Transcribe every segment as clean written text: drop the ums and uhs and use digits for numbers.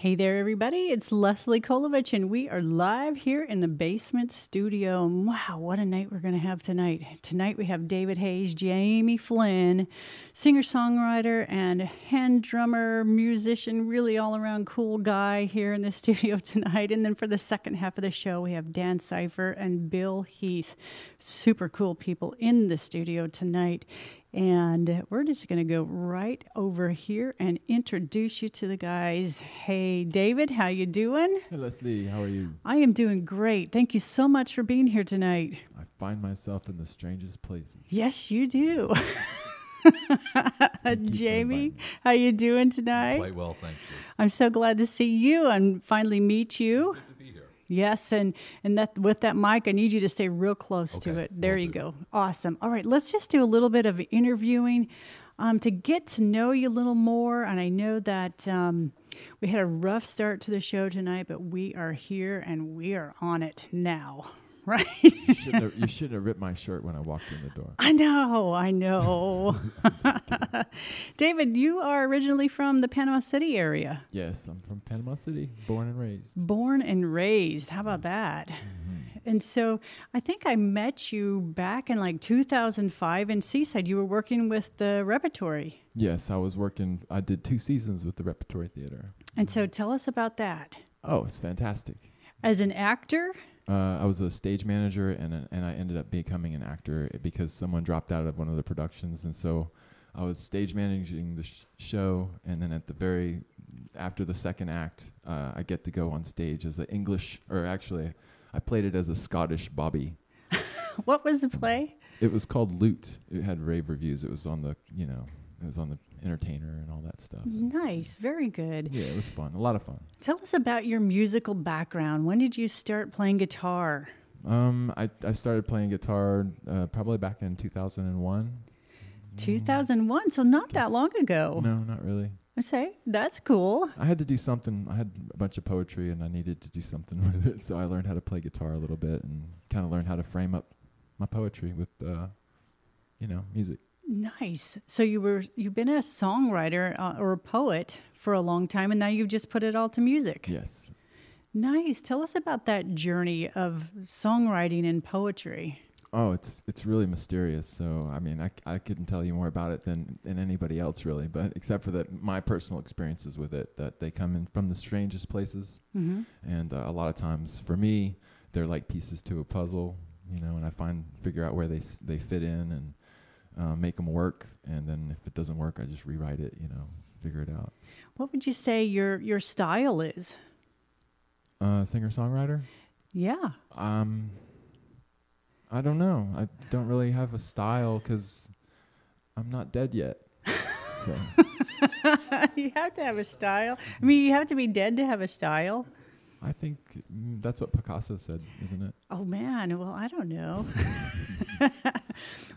Hey there, everybody. It's Leslie Kolovich, and we are live here in the basement studio. And wow, what a night we're going to have tonight. Tonight we have David Hayes, Jamie Flynn, singer-songwriter and hand drummer, musician, really all-around cool guy here in the studio tonight. And then for the second half of the show, we have Dan Cipher and Bill Heath. Super cool people in the studio tonight. And we're just going to go right over here and introduce you to the guys. Hey, David, how you doing? Hey, Leslie, how are you? I am doing great. Thank you so much for being here tonight. I find myself in the strangest places. Yes, you do. Jamie, how you doing tonight? Quite well, thank you. I'm so glad to see you and finally meet you. Good to be here. Yes, and that with that mic, I need you to stay real close to it. There you go. Awesome. All right, let's just do a little bit of interviewing to get to know you a little more. And I know that we had a rough start to the show tonight, but we are here and we are on it now. Right? You shouldn't have ripped my shirt when I walked in the door. I know. Just kidding. David, you are originally from the Panama City area. Yes, I'm from Panama City, born and raised. Born and raised. How about that? Mm-hmm. And so I think I met you back in like 2005 in Seaside. You were working with the Repertory. Yes, I did 2 seasons with the Repertory Theater. And so tell us about that. Oh, it's fantastic. As an actor? I was a stage manager, and I ended up becoming an actor because someone dropped out of one of the productions, and so I was stage managing the show, and then after the second act, I get to go on stage as an English, or actually, I played it as a Scottish Bobby. What was the play? It was called Loot. It had rave reviews. It was on the Entertainer and all that stuff. Nice, very good. Yeah, it was fun. A lot of fun. Tell us about your musical background. When did you start playing guitar? I started playing guitar probably back in 2001. 2001, so not that long ago. No, not really. I say, that's cool. I had to do something. I had a bunch of poetry, and I needed to do something with it. So I learned how to play guitar a little bit and kind of learned how to frame up my poetry with, music. Nice. So you've been a songwriter or a poet for a long time, and now you've just put it all to music. Yes. Nice. Tell us about that journey of songwriting and poetry. Oh, it's really mysterious. So I mean, I couldn't tell you more about it than anybody else really, but except for that, my personal experiences with it, that they come in from the strangest places, Mm-hmm. and a lot of times for me, they're like pieces to a puzzle, and I figure out where they fit in and. Make them work, and then if it doesn't work, I just rewrite it, figure it out. What would you say your style is? Singer-songwriter? Yeah. I don't know. I don't really have a style because I'm not dead yet. So You have to have a style. I mean, you have to be dead to have a style. I think that's what Picasso said, isn't it? Oh, man. Well, I don't know.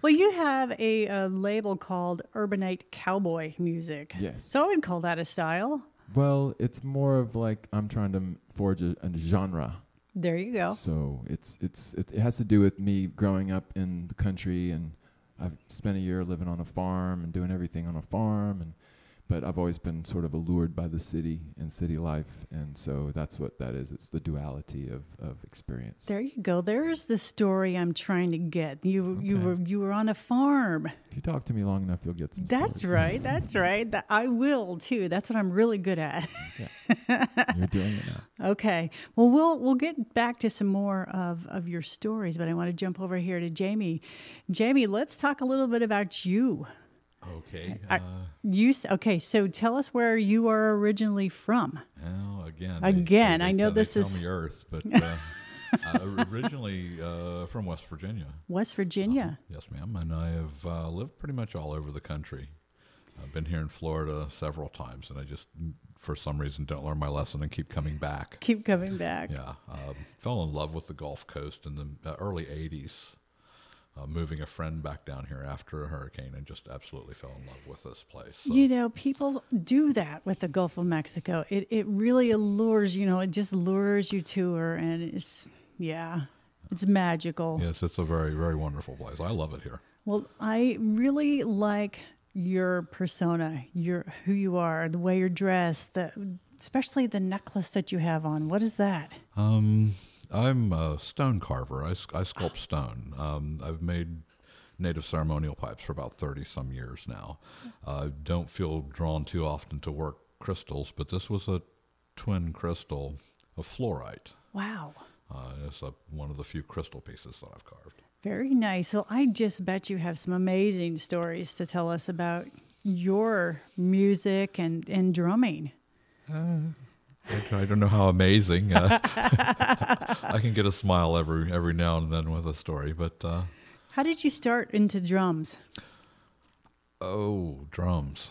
Well, you have a label called Urbanite Cowboy Music. Yes. So I would call that a style. Well, it's more of like I'm trying to forge a genre. There you go. So it has to do with me growing up in the country, and I've spent a year living on a farm and doing everything on a farm, but I've always been sort of allured by the city and city life, and so that's what that is. It's the duality of experience. There you go. There's the story I'm trying to get. You were on a farm. If you talk to me long enough, you'll get some That's stories. right. That's right. I will too. That's what I'm really good at. Yeah. You're doing it now. Okay. Well, we'll get back to some more of your stories, but I want to jump over here to Jamie. Jamie, let's talk a little bit about you. Okay. Okay, so tell us where you are originally from. Well, Again, I know this is tell me Earth, but originally from West Virginia. West Virginia. Yes, ma'am. And I have lived pretty much all over the country. I've been here in Florida several times, and I just, for some reason, don't learn my lesson and keep coming back. Keep coming back. Yeah. Fell in love with the Gulf Coast in the early 80s. Moving a friend back down here after a hurricane, and just absolutely fell in love with this place. So. People do that with the Gulf of Mexico. It really allures, it just lures you to her, and it's magical. Yes, it's a very, very wonderful place. I love it here. Well, I really like your persona, who you are, the way you're dressed, especially the necklace that you have on. What is that? I'm a stone carver. I sculpt stone. I've made native ceremonial pipes for about 30-some years now. I don't feel drawn too often to work crystals, but this was a twin crystal of fluorite. Wow. It's one of the few crystal pieces that I've carved. Very nice. So I just bet you have some amazing stories to tell us about your music and drumming. I don't know how amazing. I can get a smile every now and then with a story, but how did you start into drums? Oh, drums.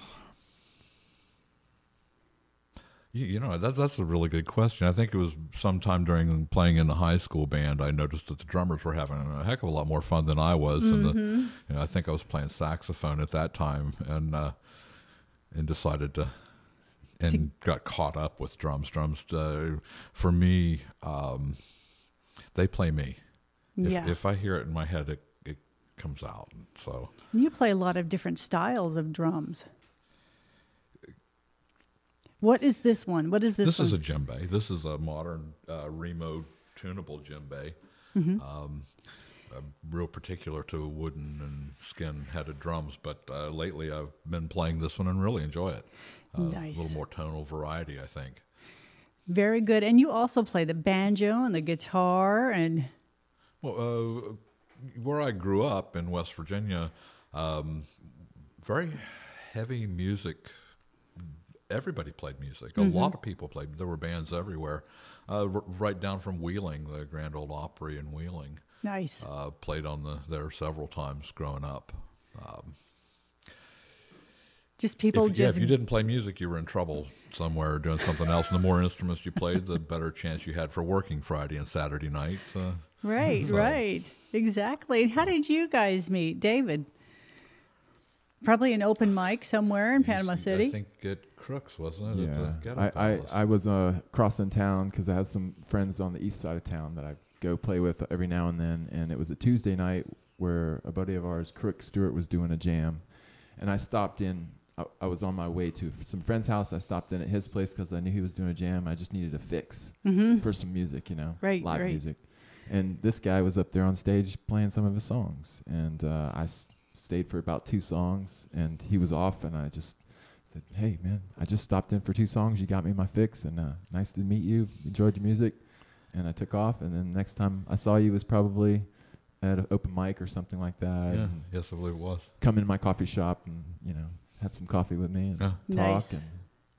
You know, that's a really good question. I think it was sometime during playing in the high school band, I noticed that the drummers were having a heck of a lot more fun than I was. And I think I was playing saxophone at that time, and decided to, and got caught up with drums. Drums, for me, they play me. If I hear it in my head, it comes out. So you play a lot of different styles of drums. What is this one? What is this one? This is a djembe. This is a modern Remo tunable djembe. Real particular to wooden and skin-headed drums, but lately I've been playing this one and really enjoy it. Nice. A little more tonal variety, I think. Very good. And you also play the banjo and the guitar and... Well, where I grew up in West Virginia, very heavy music. Everybody played music. A lot of people played. There were bands everywhere. Right down from Wheeling, the Grand Ole Opry in Wheeling. Nice. Played on there several times growing up. Just people if you didn't play music, you were in trouble somewhere doing something else. And the more instruments you played, the better chance you had for working Friday and Saturday night. Right. Exactly. And how did you guys meet? David? Probably an open mic somewhere in Panama City. I think at Crooks, wasn't it? Yeah. I was crossing town because I had some friends on the east side of town that I go play with every now and then. And it was a Tuesday night where a buddy of ours, Crook Stewart, was doing a jam. And I stopped in. I was on my way to some friend's house. I stopped in at his place because I knew he was doing a jam. I just needed a fix for some music, live music. And this guy was up there on stage playing some of his songs. And I stayed for about 2 songs, and he was off, and I just said, "Hey, man, I just stopped in for 2 songs. You got me my fix, and nice to meet you. Enjoyed your music." And I took off, and then next time I saw you was probably at an open mic or something like that. Yeah, yes, I believe it was. Come in my coffee shop and, have some coffee with me and talk. Nice.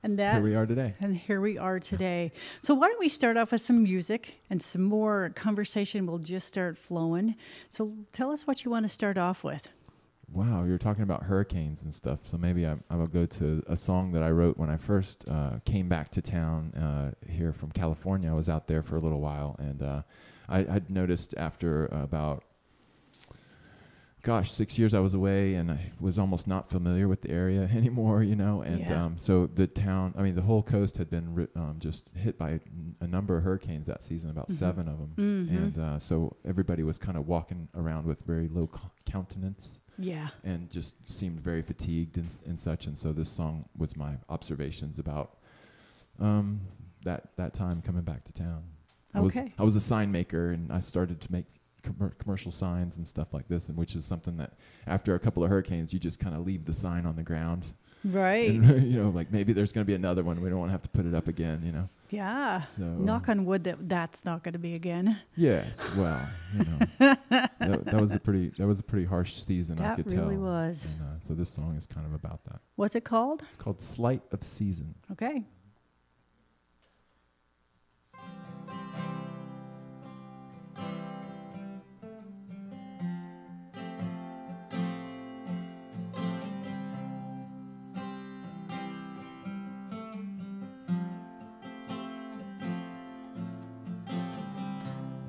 And here we are today. And here we are today. So why don't we start off with some music and some more conversation will just start flowing. So tell us what you want to start off with. Wow, you're talking about hurricanes and stuff. So maybe I will go to a song that I wrote when I first came back to town here from California. I was out there for a little while, and I'd noticed after about 6 years I was away, and I was almost not familiar with the area anymore, and so the whole coast had been just hit by a number of hurricanes that season, about 7 of them, and so everybody was kind of walking around with very low countenance, and just seemed very fatigued and such, and so this song was my observations about that time coming back to town. I was a sign maker, and I started to make commercial signs and stuff like this, and which is something that after a couple of hurricanes you just kind of leave the sign on the ground, right? And, like maybe there's going to be another one, we don't want to have to put it up again, Yeah. So, knock on wood that's not going to be again. Yes. Well, that was a pretty harsh season. I could tell. That really was. And, so this song is kind of about that. What's it called? It's called "Slight of Season." Okay.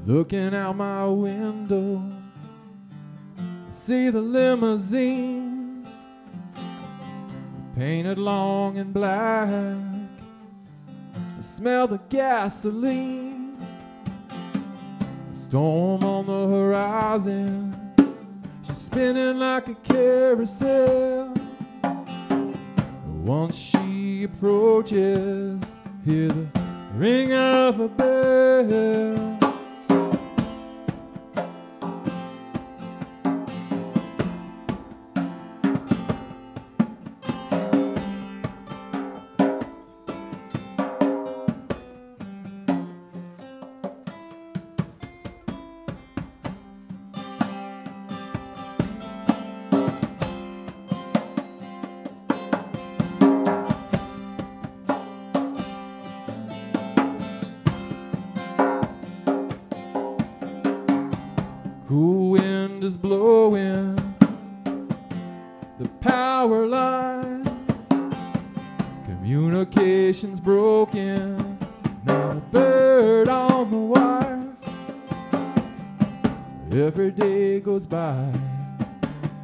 Looking out my window, I see the limousines painted long and black. I smell the gasoline, a storm on the horizon. She's spinning like a carousel. Once she approaches, hear the ring of a bell. Cool wind is blowing the power lines. Communication's broken, not a bird on the wire. Every day goes by,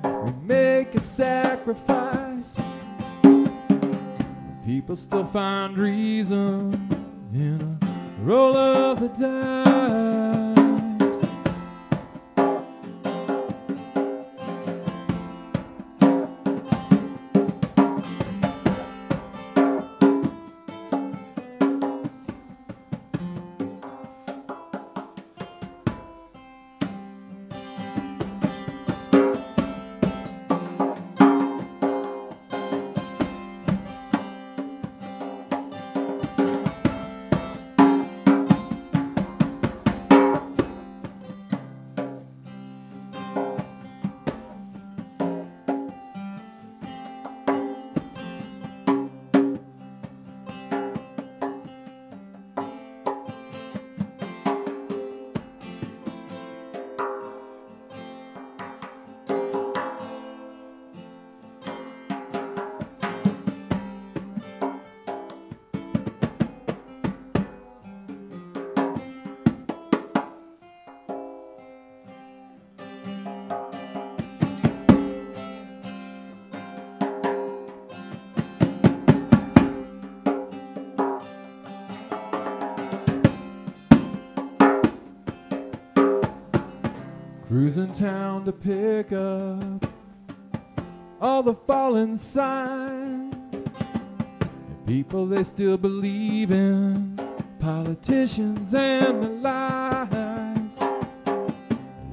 we make a sacrifice. People still find reason in a roll of the dice. Cruising town to pick up all the fallen signs. And people, they still believe in politicians and the lies.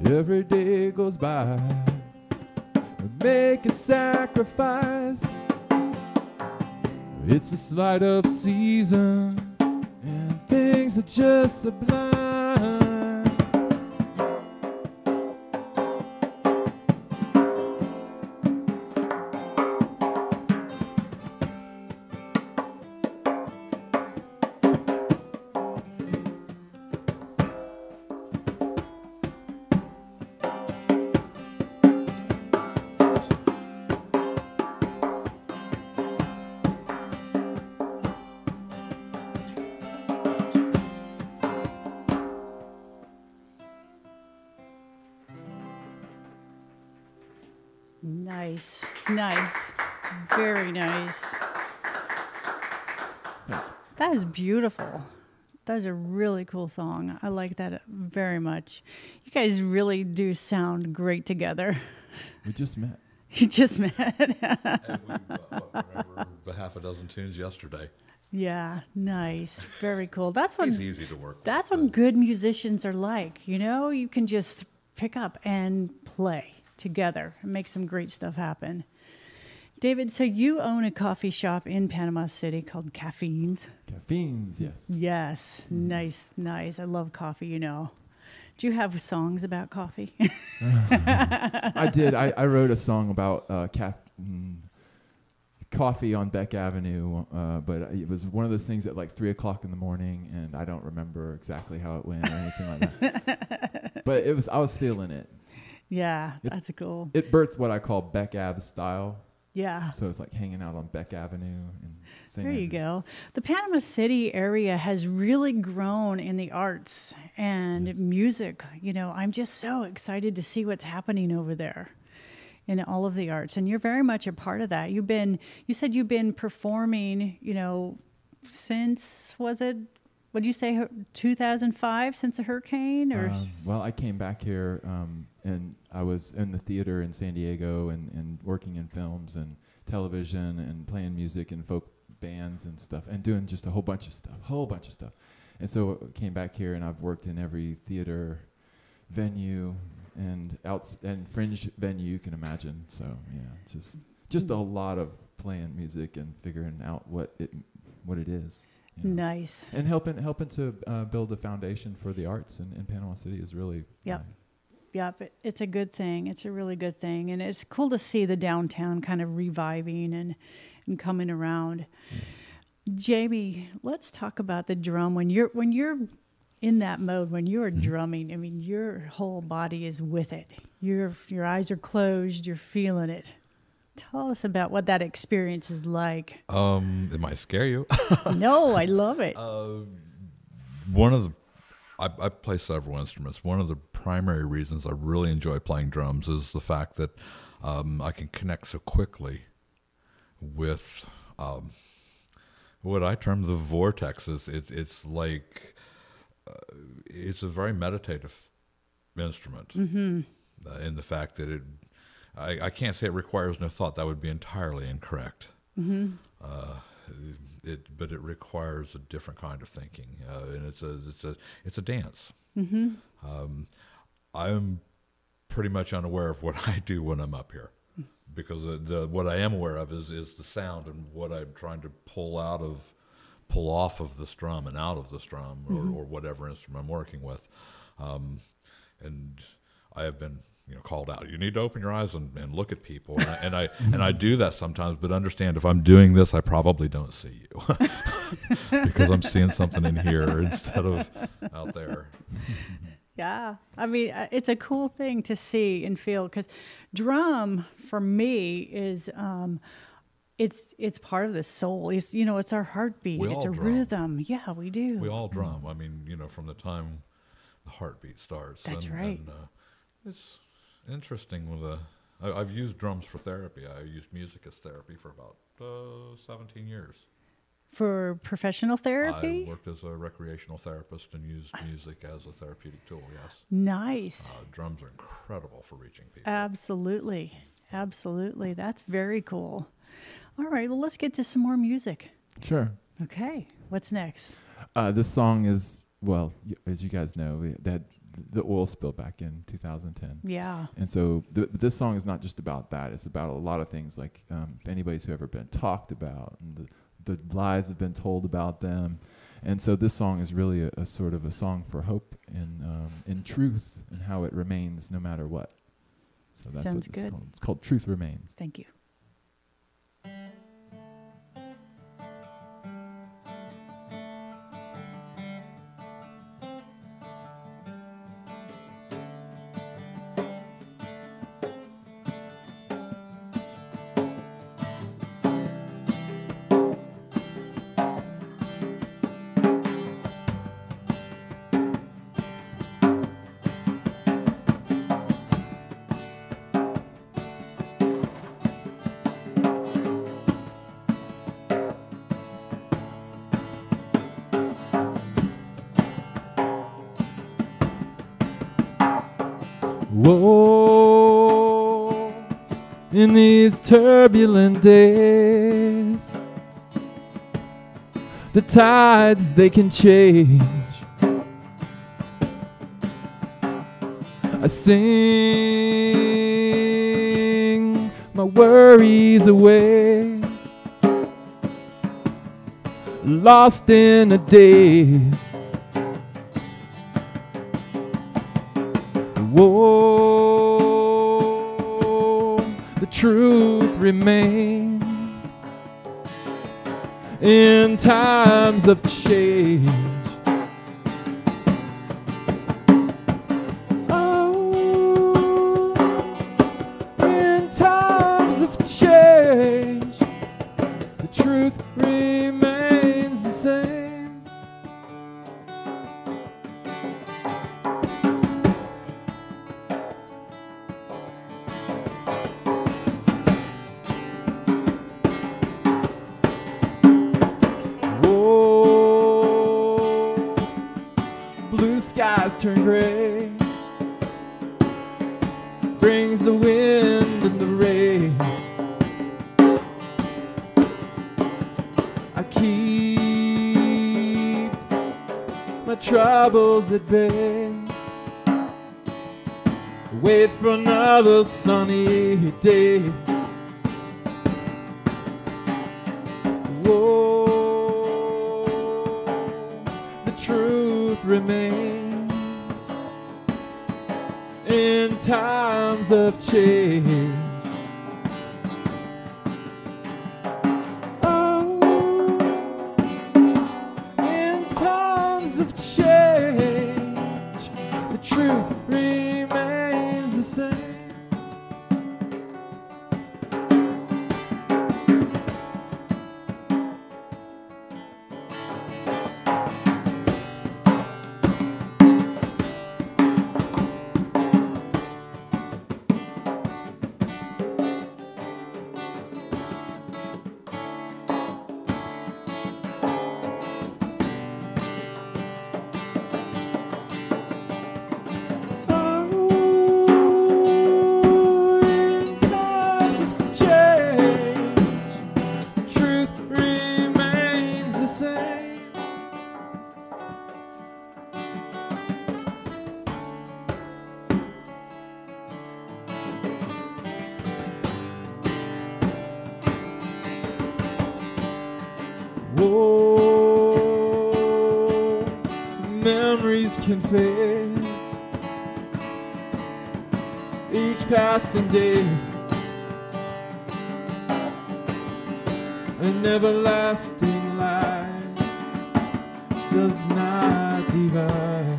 Every day goes by, we make a sacrifice. It's a sleight of season, and things are just sublime. Nice, nice, very nice. That is beautiful. That is a really cool song. I like that very much. You guys really do sound great together. We just met. You just met. And we remember half a dozen tunes yesterday. Yeah, nice. Very cool. That's what He's easy to work with. That's what good musicians are like. You know, you can just pick up and play together and make some great stuff happen. David, so you own a coffee shop in Panama City called Caffeines. Caffeines, yes. Yes, nice, nice. I love coffee, you know. Do you have songs about coffee? I did. I wrote a song about coffee on Beck Avenue, but it was one of those things at like 3 o'clock in the morning, and I don't remember exactly how it went or anything like that. But I was feeling it. Yeah, that's cool. It birthed what I call Beck Ave style. Yeah. So it's like hanging out on Beck Avenue and singing. There you go. The Panama City area has really grown in the arts and music. You know, I'm just so excited to see what's happening over there in all of the arts. And you're very much a part of that. You said you've been performing, you know, since, what'd you say, 2005, since a hurricane? Or well, I came back here and I was in the theater in San Diego and working in films and television and playing music in folk bands and stuff, and doing just a whole bunch of stuff. And so I came back here, and I've worked in every theater, venue, and fringe venue you can imagine. So yeah, just a lot of playing music and figuring out what it is. You know. Nice. And helping to build a foundation for the arts in Panama City is really Yep, it's a good thing. It's a really good thing, and it's cool to see the downtown kind of reviving and coming around. Yes. Jamie, let's talk about the drum. When you're in that mode, when you're drumming, I mean, your whole body is with it. Your eyes are closed. You're feeling it. Tell us about what that experience is like. It might scare you. No, I love it. I play several instruments. One of the primary reasons I really enjoy playing drums is the fact that I can connect so quickly with what I term the vortexes. It's like it's a very meditative instrument in the fact that I can't say it requires no thought. That would be entirely incorrect. But it requires a different kind of thinking, and it's a dance. I'm pretty much unaware of what I do when I'm up here, because what I am aware of is the sound and what I'm trying to pull off of the strum and out of the strum, or whatever instrument I'm working with, and I have been called out. You need to open your eyes and look at people, and I do that sometimes. But understand, if I'm doing this, I probably don't see you because I'm seeing something in here instead of out there. Yeah, I mean, it's a cool thing to see and feel, because drum for me is it's part of the soul. It's our heartbeat. It's a rhythm. Yeah, we do. We all drum. I mean, from the time the heartbeat starts. That's right. And, it's interesting I've used drums for therapy. I used music as therapy for about 17 years. For professional therapy? I worked as a recreational therapist and used music as a therapeutic tool, yes. Nice. Drums are incredible for reaching people. Absolutely. That's very cool. All right, well, let's get to some more music. Sure. Okay, what's next? This song is, well, as you guys know, that the oil spill back in 2010. Yeah. And so this song is not just about that. It's about a lot of things, like if anybody's who ever been talked about, and the lies have been told about them. And so this song is really a sort of a song for hope and truth, and how it remains no matter what. So that's Sounds what it's good. called. It's called Truth Remains. Thank you. Whoa, in these turbulent days, the tides, they can change. I sing my worries away, lost in a daze. Whoa, the truth remains in times of change. Oh, in times of change, the truth remains the same. Skies turn gray, brings the wind and the rain. I I keep my troubles at bay. Wait for another sunny day. Whoa, the truth remains in times of change. Truth remains the same. Whoa, memories can fade each passing day. An everlasting light does not divide.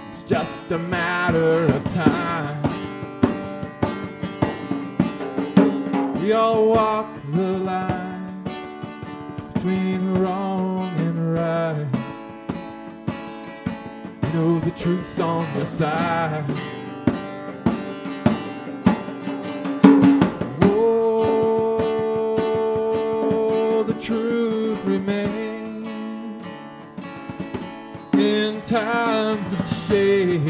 It's just a matter of time. We all walk the line between wrong and right. You know the truth's on your side. Whoa, the truth remains in times of change.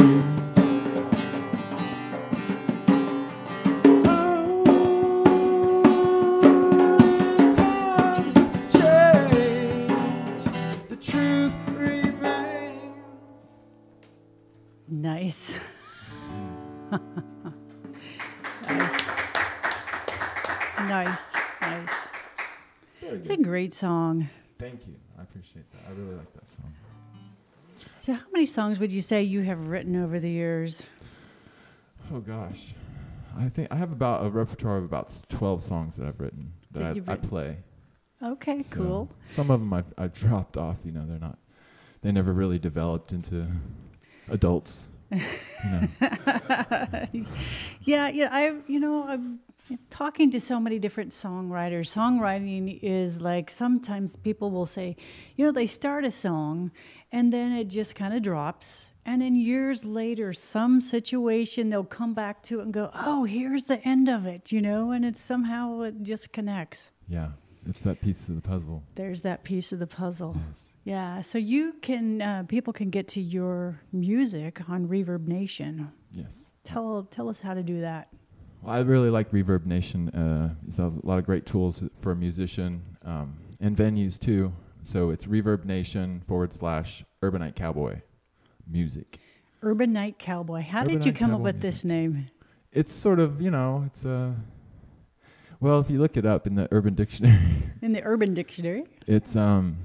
Nice. Nice. Nice. Nice. It's a great song. Thank you. I appreciate that. I really like that song. So how many songs would you say you have written over the years? Oh, gosh. I think I have about a repertoire of about 12 songs that I've written that I play. Okay, so cool. Some of them I've dropped off. You know, they never really developed into adults. I'm talking to so many different songwriters. Songwriting is like, sometimes people will say, they start a song and then it just kind of drops, and then years later, some situation, they'll come back to it and go, oh, here's the end of it, and it just connects. Yeah. It's that piece of the puzzle. There's that piece of the puzzle. Yes. Yeah. So you can, people can get to your music on Reverb Nation. Yes. Tell us how to do that. Well, I really like Reverb Nation. It's a lot of great tools for a musician and venues too. So it's Reverb Nation /Urbanite Cowboy music. Urban Night Cowboy. How did you come up with this name? It's sort of, it's a... Well, if you look it up in the Urban Dictionary. In the Urban Dictionary? It's, it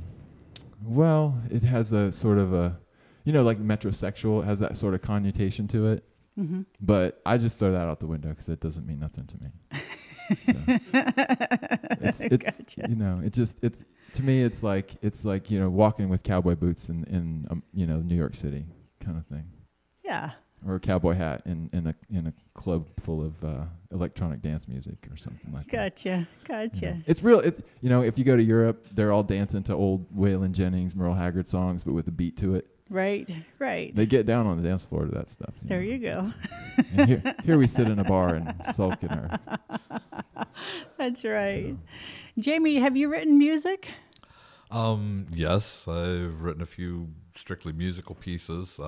has a sort of a, like metrosexual, it has that sort of connotation to it. Mm-hmm. But I just throw that out the window because it doesn't mean nothing to me. So it's gotcha. To me, it's like, walking with cowboy boots in New York City kind of thing. Yeah. Or a cowboy hat in a club full of electronic dance music or something like that. Gotcha. It's real. It's if you go to Europe, they're all dancing to old Waylon Jennings, Merle Haggard songs, but with a beat to it. Right. They get down on the dance floor to that stuff. There you go. And here we sit in a bar and sulk in our. That's right. So. Jamie, have you written music? Yes, I've written a few strictly musical pieces.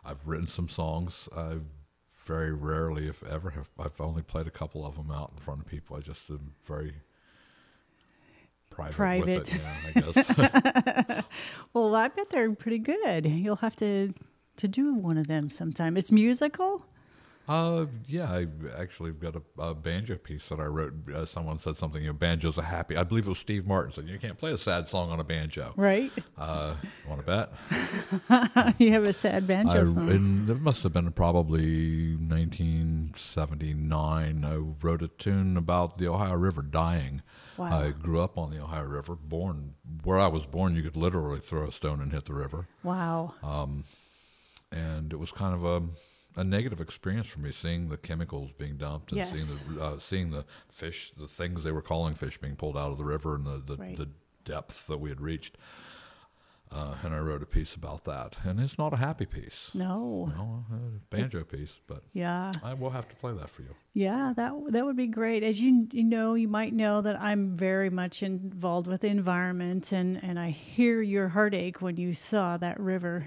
I've written some songs. I very rarely, if ever, I've only played a couple of them out in front of people. I just am very private. With it, yeah, I guess. Well, I bet they're pretty good. You'll have to do one of them sometime. It's musical? Yeah, I actually got a banjo piece that I wrote. Someone said something, banjo's a happy. I believe it was Steve Martin said, you can't play a sad song on a banjo. Right. Want to bet? You have a sad banjo song. And it must have been probably 1979. I wrote a tune about the Ohio River dying. Wow. I grew up on the Ohio River. Where I was born, you could literally throw a stone and hit the river. Wow. And it was kind of a negative experience for me, seeing the chemicals being dumped and Yes. seeing the fish, the things they were calling fish, being pulled out of the river, and Right. the depth that we had reached. And I wrote a piece about that, and it's not a happy piece. No. Banjo piece, but Yeah. I will have to play that for you. Yeah, that would be great. As you might know that I'm very much involved with the environment, and I hear your heartache when you saw that river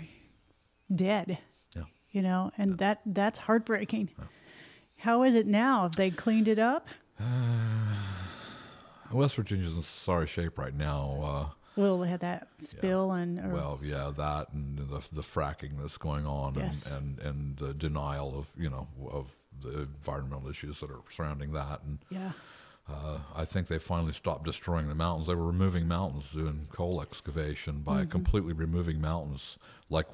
dead. Yeah. And that's heartbreaking. Yeah. How is it now? Have they cleaned it up? West Virginia's in sorry shape right now. Well, they had that spill that and the fracking that's going on, Yes. and the denial of the environmental issues that are surrounding that, and yeah. I think they finally stopped destroying the mountains. They were removing mountains, doing coal excavation by completely removing mountains, like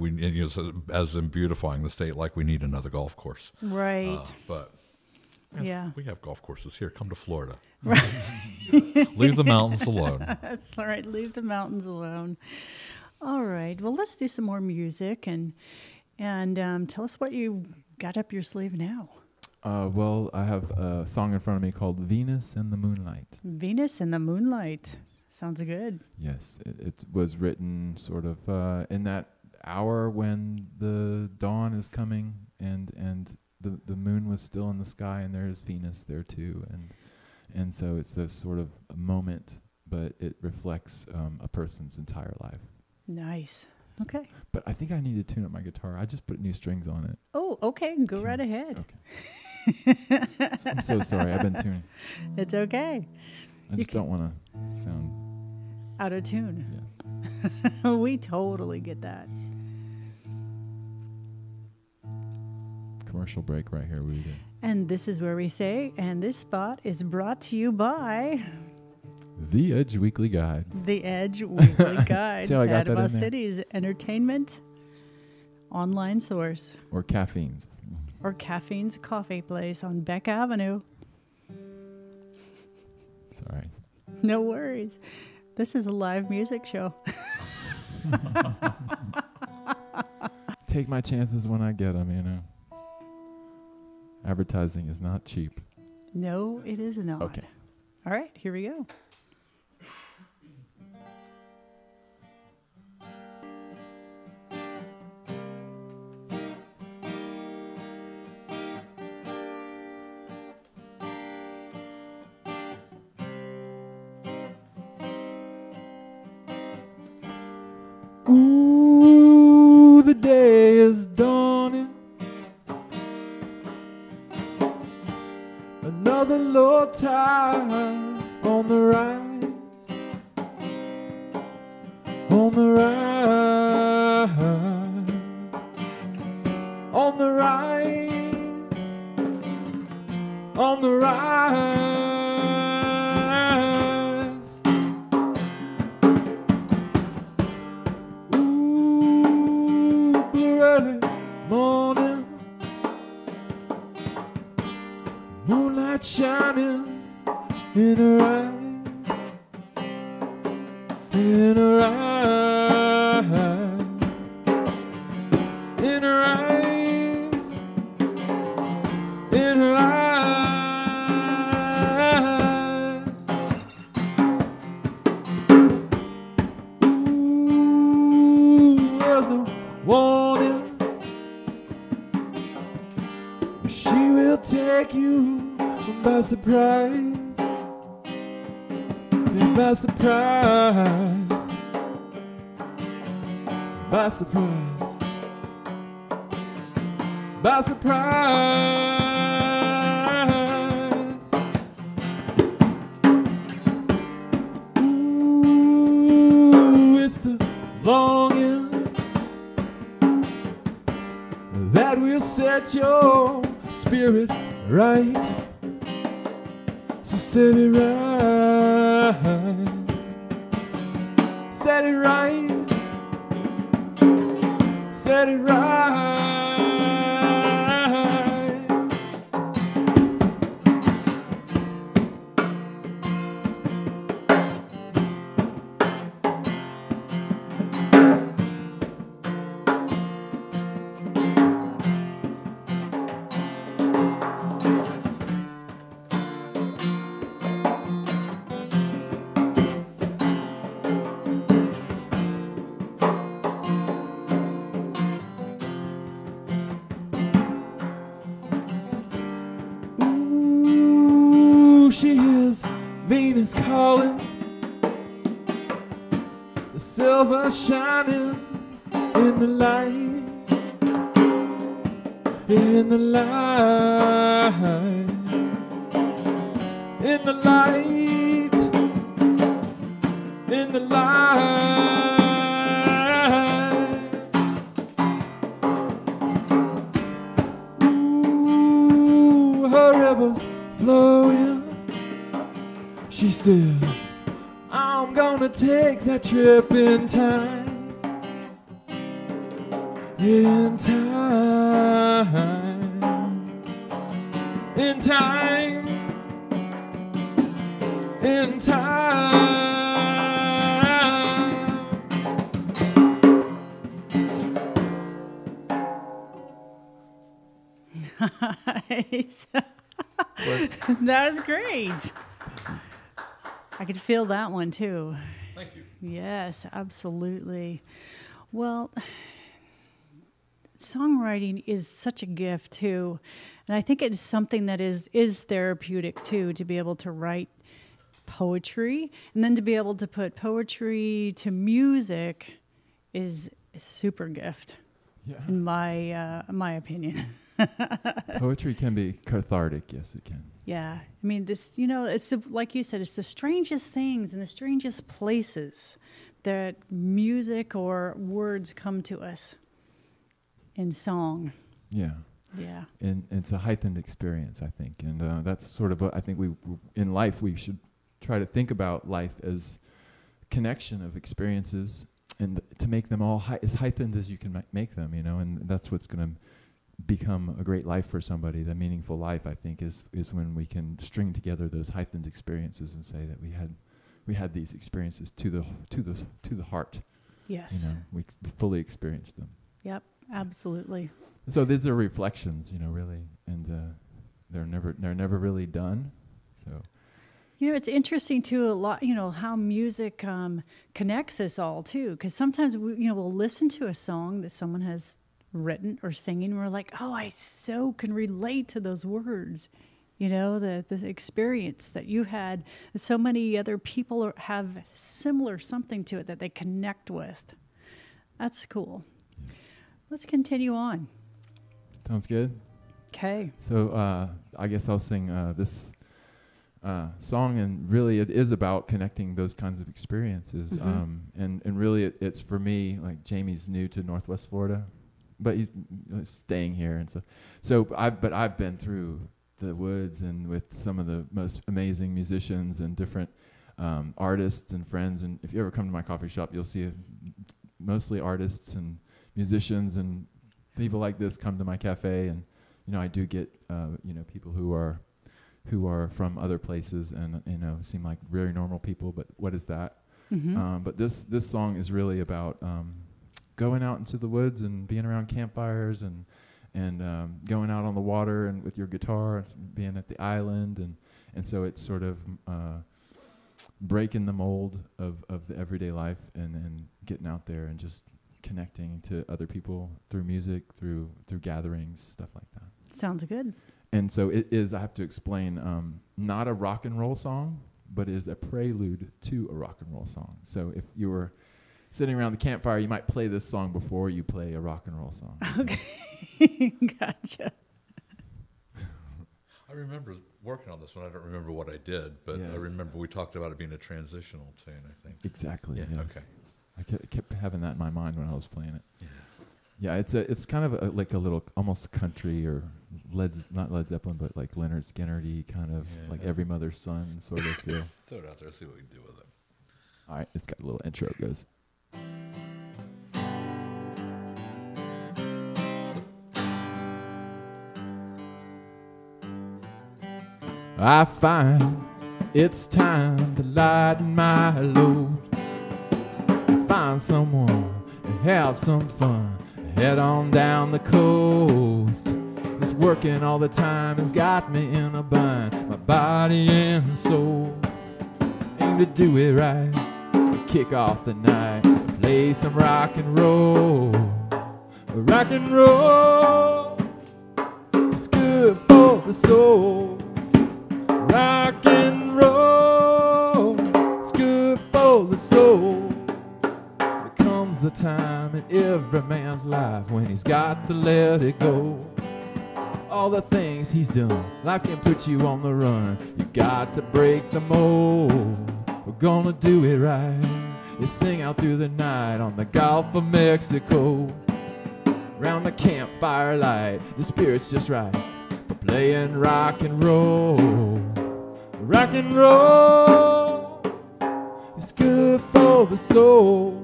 as in beautifying the state, like we need another golf course. Right. But yeah, we have golf courses here. Come to Florida. Right. Leave the mountains alone. That's all right. Leave the mountains alone. All right. Well, let's do some more music and tell us what you got up your sleeve now. Well, I have a song in front of me called Venus and the Moonlight. Venus and the Moonlight. Yes. Sounds good. Yes. It was written sort of in that hour when the dawn is coming and the moon was still in the sky, and there's Venus there too. And so it's this sort of a moment, but it reflects a person's entire life. Nice. Okay. But I think I need to tune up my guitar. I just put new strings on it. Oh, okay. Go right ahead. Okay. I'm so sorry. I've been tuning. It's okay. I just don't want to sound out of tune. Yes. We totally get that. Commercial break right here. We did. And this is where we say, and this spot is brought to you by The Edge Weekly Guide. The Edge Weekly Guide. See how I got that in there? City's entertainment online source. Or Caffeine's. Or Caffeine's Coffee Place on Beck Avenue. Sorry. No worries. This is a live music show. Take my chances when I get them, Advertising is not cheap. No, it is not. Okay. All right, here we go. Ooh, the day is dawning. Another low tide on the rise, on the rise, on the rise, on the rise. Ooh, early morning, moonlight shining in her eyes, in her eyes, in her eyes, in her eyes. Ooh, there's no warning. She will take you by surprise, yeah, by surprise, by surprise, by surprise. Ooh, set your spirit right. So set it right. Set it right. Set it right. She hears Venus calling, the silver shining in the light, in the light, in the light, in the light. Ooh, her rivers flowing. She said, I'm gonna take that trip in time, in time, in time, in time. Nice. That was great. I could feel that one too. Thank you. Yes, absolutely. Well, songwriting is such a gift too, and I think it is something that is therapeutic too, to be able to write poetry and then to be able to put poetry to music is a super gift. Yeah. In my opinion. Poetry can be cathartic. Yes, it can. Yeah, I mean, this, it's like you said, it's the strangest things and the strangest places that music or words come to us in song. Yeah. Yeah. And it's a heightened experience, I think. And that's sort of what I think in life, we should try to think about life as connection of experiences and to make them all as heightened as you can make them, and that's what's going to become a great life for somebody. The meaningful life, I think, is when we can string together those heightened experiences and say that we had these experiences to the heart. Yes. We fully experienced them. Yep, absolutely. So these are reflections, really, and they're never really done. So. It's interesting too, a lot, how music connects us all too, because sometimes we'll listen to a song that someone has written or singing, and we're like, oh, I so can relate to those words, the experience that you had. So many other people have similar something to it that they connect with. That's cool. Yes. Let's continue on. Sounds good. Okay. So I guess I'll sing this song, and really it is about connecting those kinds of experiences. Mm-hmm. And really it's for me, like Jamie's new to Northwest Florida, but he's staying here, and so I've been through the woods and with some of the most amazing musicians and different artists and friends. And if you ever come to my coffee shop, you'll see mostly artists and musicians and people like this come to my cafe. And I do get people who are from other places and seem like very normal people, but what is that? Mm-hmm. But this song is really about going out into the woods and being around campfires and going out on the water and with your guitar and being at the island, and so it's sort of breaking the mold of the everyday life and getting out there and just connecting to other people through music, through gatherings, stuff like that. Sounds good. And so it is, I have to explain, not a rock and roll song, but is a prelude to a rock and roll song. So if you were sitting around the campfire, you might play this song before you play a rock and roll song. Okay. Gotcha. I remember working on this one. I don't remember what I did, but Yes. I remember we talked about it being a transitional tune, I think. Exactly. Yeah, Yes. okay. I kept having that in my mind when I was playing it. Yeah. Yeah, it's kind of like a little almost a country or not Led Zeppelin, but like Leonard Skinner-y kind of like Every Mother's Son sort of feel. Throw it out there, see what we can do with it. All right, it's got a little intro. It goes. I find it's time to lighten my load, find someone and have some fun. Head on down the coast. This working all the time has got me in a bind. My body and soul aim to do it right. Kick off the night, play some rock and roll. Rock and roll, it's good for the soul. Rock and roll, it's good for the soul. There comes a time in every man's life when he's got to let it go. All the things he's done, life can put you on the run. You got to break the mold. We're gonna do it right. You sing out through the night on the Gulf of Mexico. Round the campfire light, the spirit's just right for playing rock and roll. Rock and roll, it's good for the soul.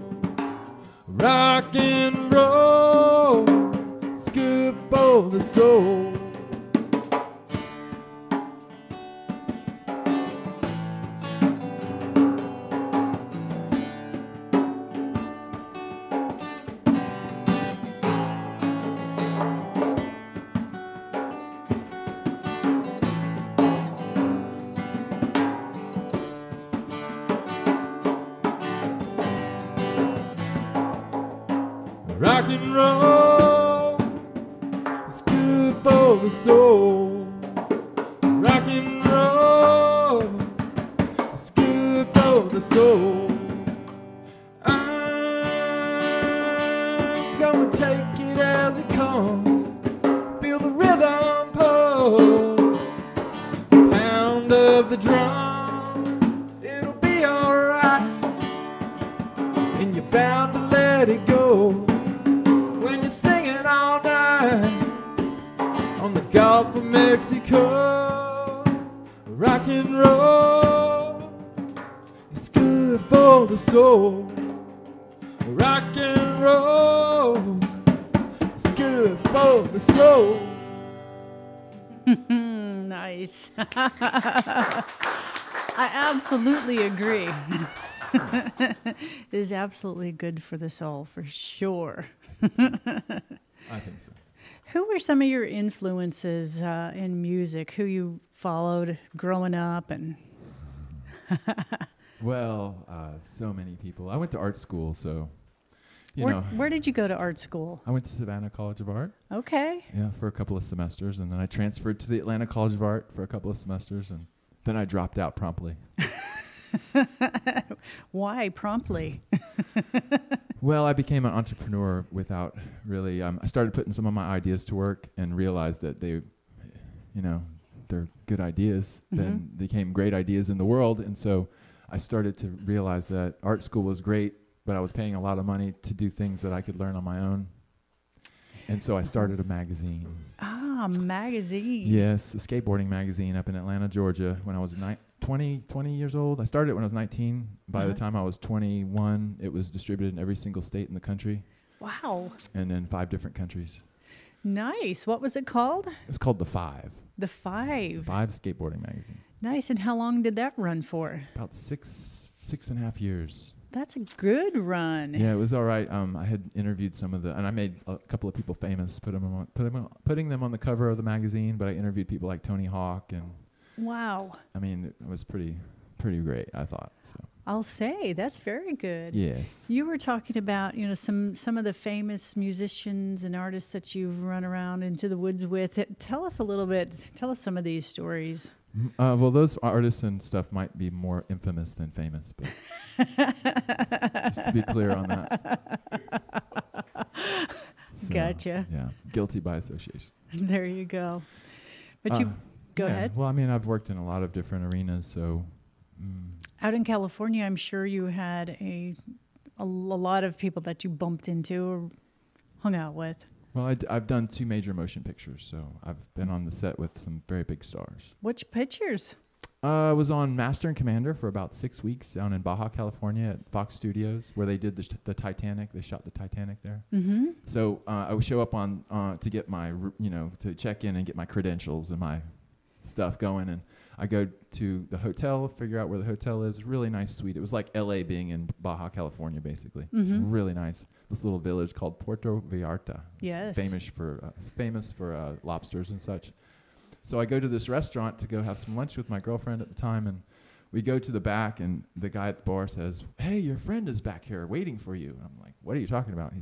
Rock and roll, it's good for the soul. Rock and roll, it's good for the soul. Rock and roll, it's good for the soul. I'm gonna take it as it comes. Feel the rhythm pull, pound of the drum. It'll be alright, and you're bound to let it go. When you're singing all night on the Gulf of Mexico. Rock and roll, it's good for the soul. Rock and roll, it's good for the soul. Nice. I absolutely agree. It is absolutely good for the soul, for sure. I think so. Who were some of your influences in music? Who you followed growing up? And Well, so many people. I went to art school, so you know. Where did you go to art school? I went to Savannah College of Art. Okay. Yeah, for a couple of semesters, and then I transferred to the Atlanta College of Art for a couple of semesters, and then I dropped out promptly. Why promptly? Well, I became an entrepreneur without really. I started putting some of my ideas to work and realized that they're good ideas. Mm-hmm. Then they became great ideas in the world, and so I started to realize that art school was great, but I was paying a lot of money to do things that I could learn on my own. And so I started a magazine. Ah, magazine. Yes, a skateboarding magazine up in Atlanta, Georgia, when I was 20 years old. I started it when I was 19. By the time I was 21, it was distributed in every single state in the country. Wow. And then 5 different countries. Nice. What was it called? It's called The Five. The Five. Five skateboarding magazine. Nice. And how long did that run for? About six and a half years. That's a good run. Yeah, it was all right. I had interviewed some of and I made a couple of people famous, putting them on the cover of the magazine. But I interviewed people like Tony Hawk, and wow. I mean, it was pretty great, I thought. So I'll say that's very good. yes. You were talking about, some of the famous musicians and artists that you've run around into the woods with. Tell us a little bit. Tell us some of these stories. Well, those artists and stuff might be more infamous than famous, but just to be clear on that. So, Gotcha. Yeah, guilty by association. There you go. But go ahead. Well, I mean, I've worked in a lot of different arenas, so. Out in California, I'm sure you had a lot of people that you bumped into, hung out with? Well, I've done 2 major motion pictures, so I've been on the set with some very big stars. Which pictures? I was on Master and Commander for about 6 weeks down in Baja, California at Fox Studios, where they did the Titanic. They shot the Titanic there. Mm-hmm. So I would show up on to get my, to check in and get my credentials and my stuff going. And I go to the hotel, figure out where the hotel is. Really nice suite. It was like L.A. being in Baja, California, basically. Mm-hmm. It's really nice. This little village called Puerto Vallarta. Yes. It's famous for lobsters and such. So I go to this restaurant to go have some lunch with my girlfriend at the time, and we go to the back, and the guy at the bar says, "Hey, your friend is back here waiting for you." And I'm like, "What are you talking about?" He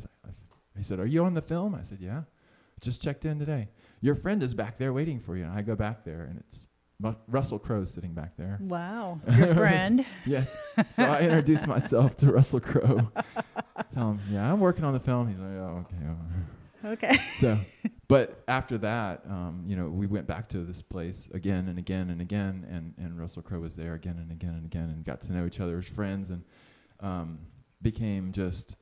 said, "Are you on the film?" I said, "Yeah. Just checked in today. Your friend is back there waiting for you." And I go back there, and it's Russell Crowe sitting back there. Wow. Your friend. Yes. So I introduce myself to Russell Crowe. Tell him, "Yeah, I'm working on the film." He's like, "Oh, okay." Okay. So, but after that, we went back to this place again and again and again, and Russell Crowe was there again and again and again, and got to know each other as friends, and became just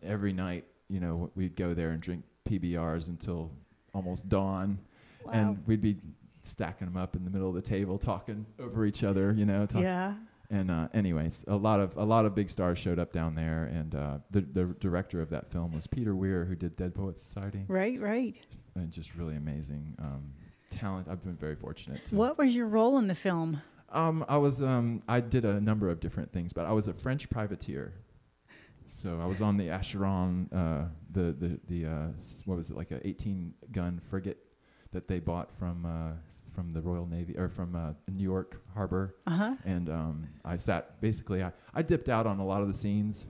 every night, we'd go there and drink PBRs until almost dawn. Wow. And we'd be stacking them up in the middle of the table, talking over each other, Yeah. And anyways, a lot of big stars showed up down there, and the director of that film was Peter Weir, who did Dead Poets Society. Right. And just really amazing talent. I've been very fortunate. What was your role in the film? I did a number of different things, but I was a French privateer. So I was on the Acheron, what was it, like a 18-gun frigate that they bought from the Royal Navy, or from New York Harbor. Uh-huh. And I sat, basically, I dipped out on a lot of the scenes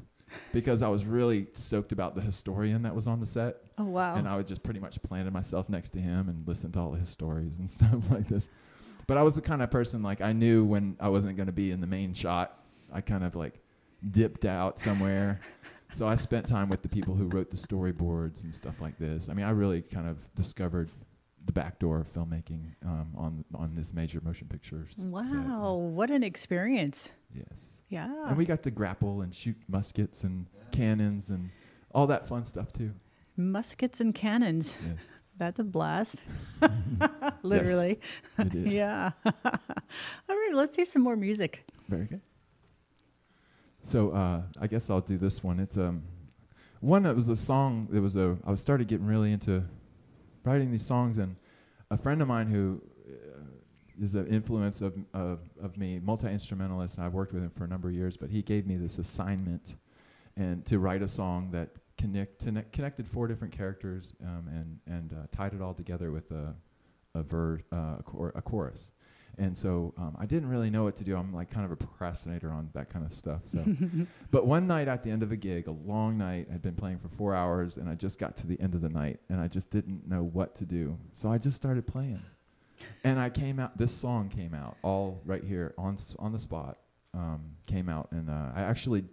because I was really stoked about the historian that was on the set. Oh, wow. And I would just pretty much planted myself next to him and listen to all his stories and stuff like this. But I was the kind of person, like, I knew when I wasn't going to be in the main shot. I kind of like dipped out somewhere. So I spent time with the people who wrote the storyboards and stuff like this. I mean, I really kind of discovered the back door of filmmaking on this major motion picture Wow, set. what an experience. Yes. Yeah. And we got to grapple and shoot muskets and cannons and all that fun stuff too. Muskets and cannons. Yes. That's a blast. Literally. Yes, it is. Yeah. All right, let's do some more music. Very good. So I guess I'll do this one. It's one that was a song. I started getting really into writing these songs, and a friend of mine who is an influence of me, multi-instrumentalist, and I've worked with him for a number of years, but he gave me this assignment and to write a song that connected 4 different characters and tied it all together with a chorus. And so I didn't really know what to do. I'm like kind of a procrastinator on that kind of stuff. So, but one night at the end of a gig, a long night, I'd been playing for 4 hours, and I just got to the end of the night, and I just didn't know what to do. So I just started playing, and this song came out all right here on the spot. Came out, and I actually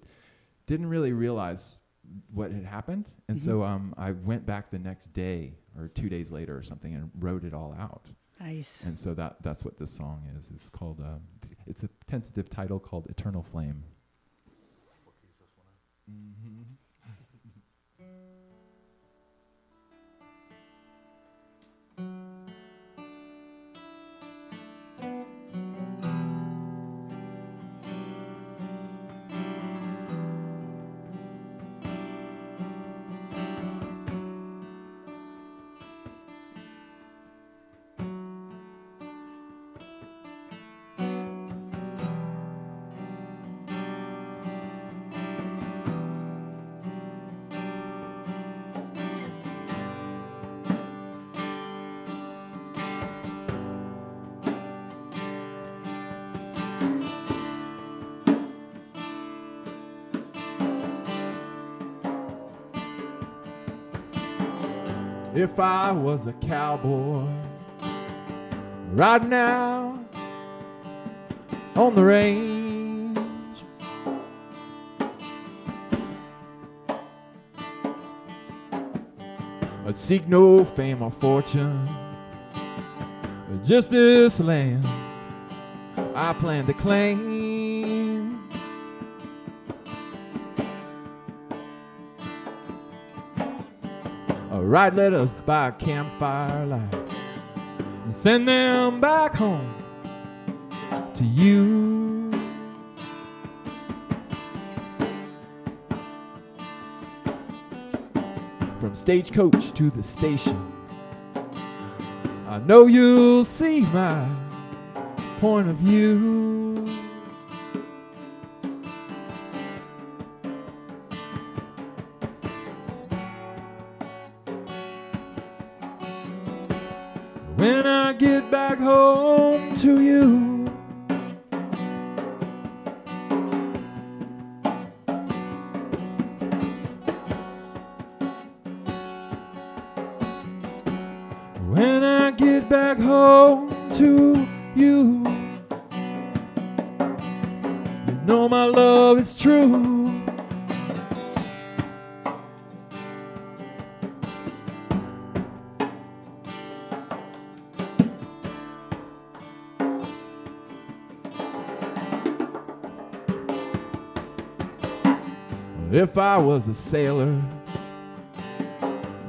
didn't really realize what had happened, and so I went back the next day or 2 days later or something and wrote it all out. Nice. And so that's what this song is. It's called, it's a tentative title called Eternal Flame. What key is this one in? Mm-hmm. If I was a cowboy right now on the range, I'd seek no fame or fortune, just this land I plan to claim. write letters by campfire light and send them back home to you. From stagecoach to the station, I know you'll see my point of view. When I get back home to you, when I get back home to you, you know my love is true. If I was a sailor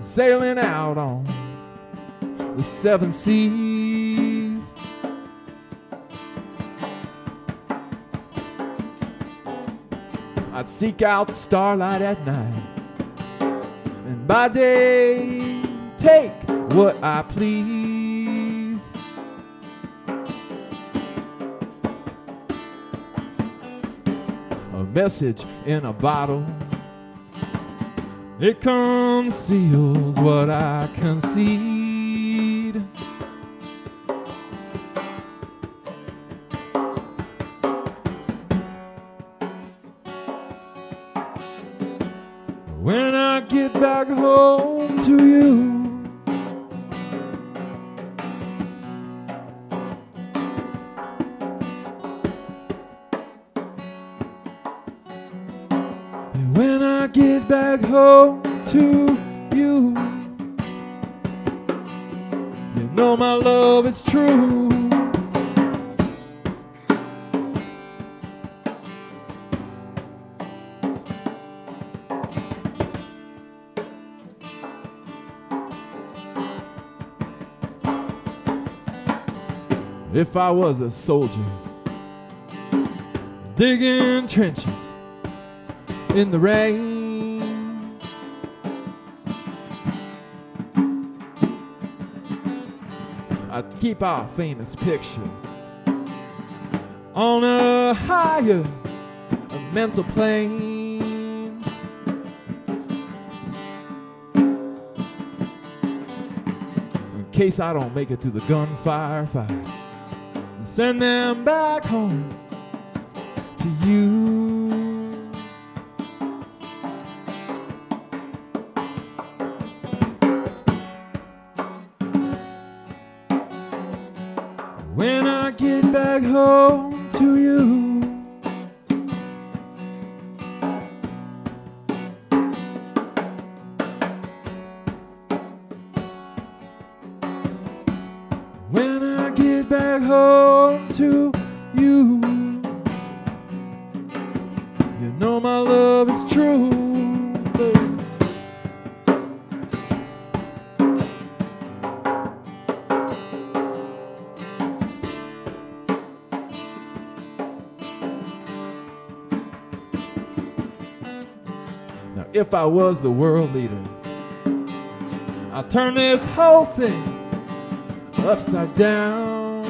sailing out on the seven seas, I'd seek out the starlight at night, and by day take what I please. A message in a bottle, it conceals what I concede. When I get back home to you, when I get back home to you, you know my love is true. If I was a soldier digging trenches in the rain, I'd keep our famous pictures on a higher mental plane. In case I don't make it through the gunfire fight, send them back home to you. When I get back home to you, when I get back home to you, you know my love is true. Now, if I was the world leader, I'd turn this whole thing upside down.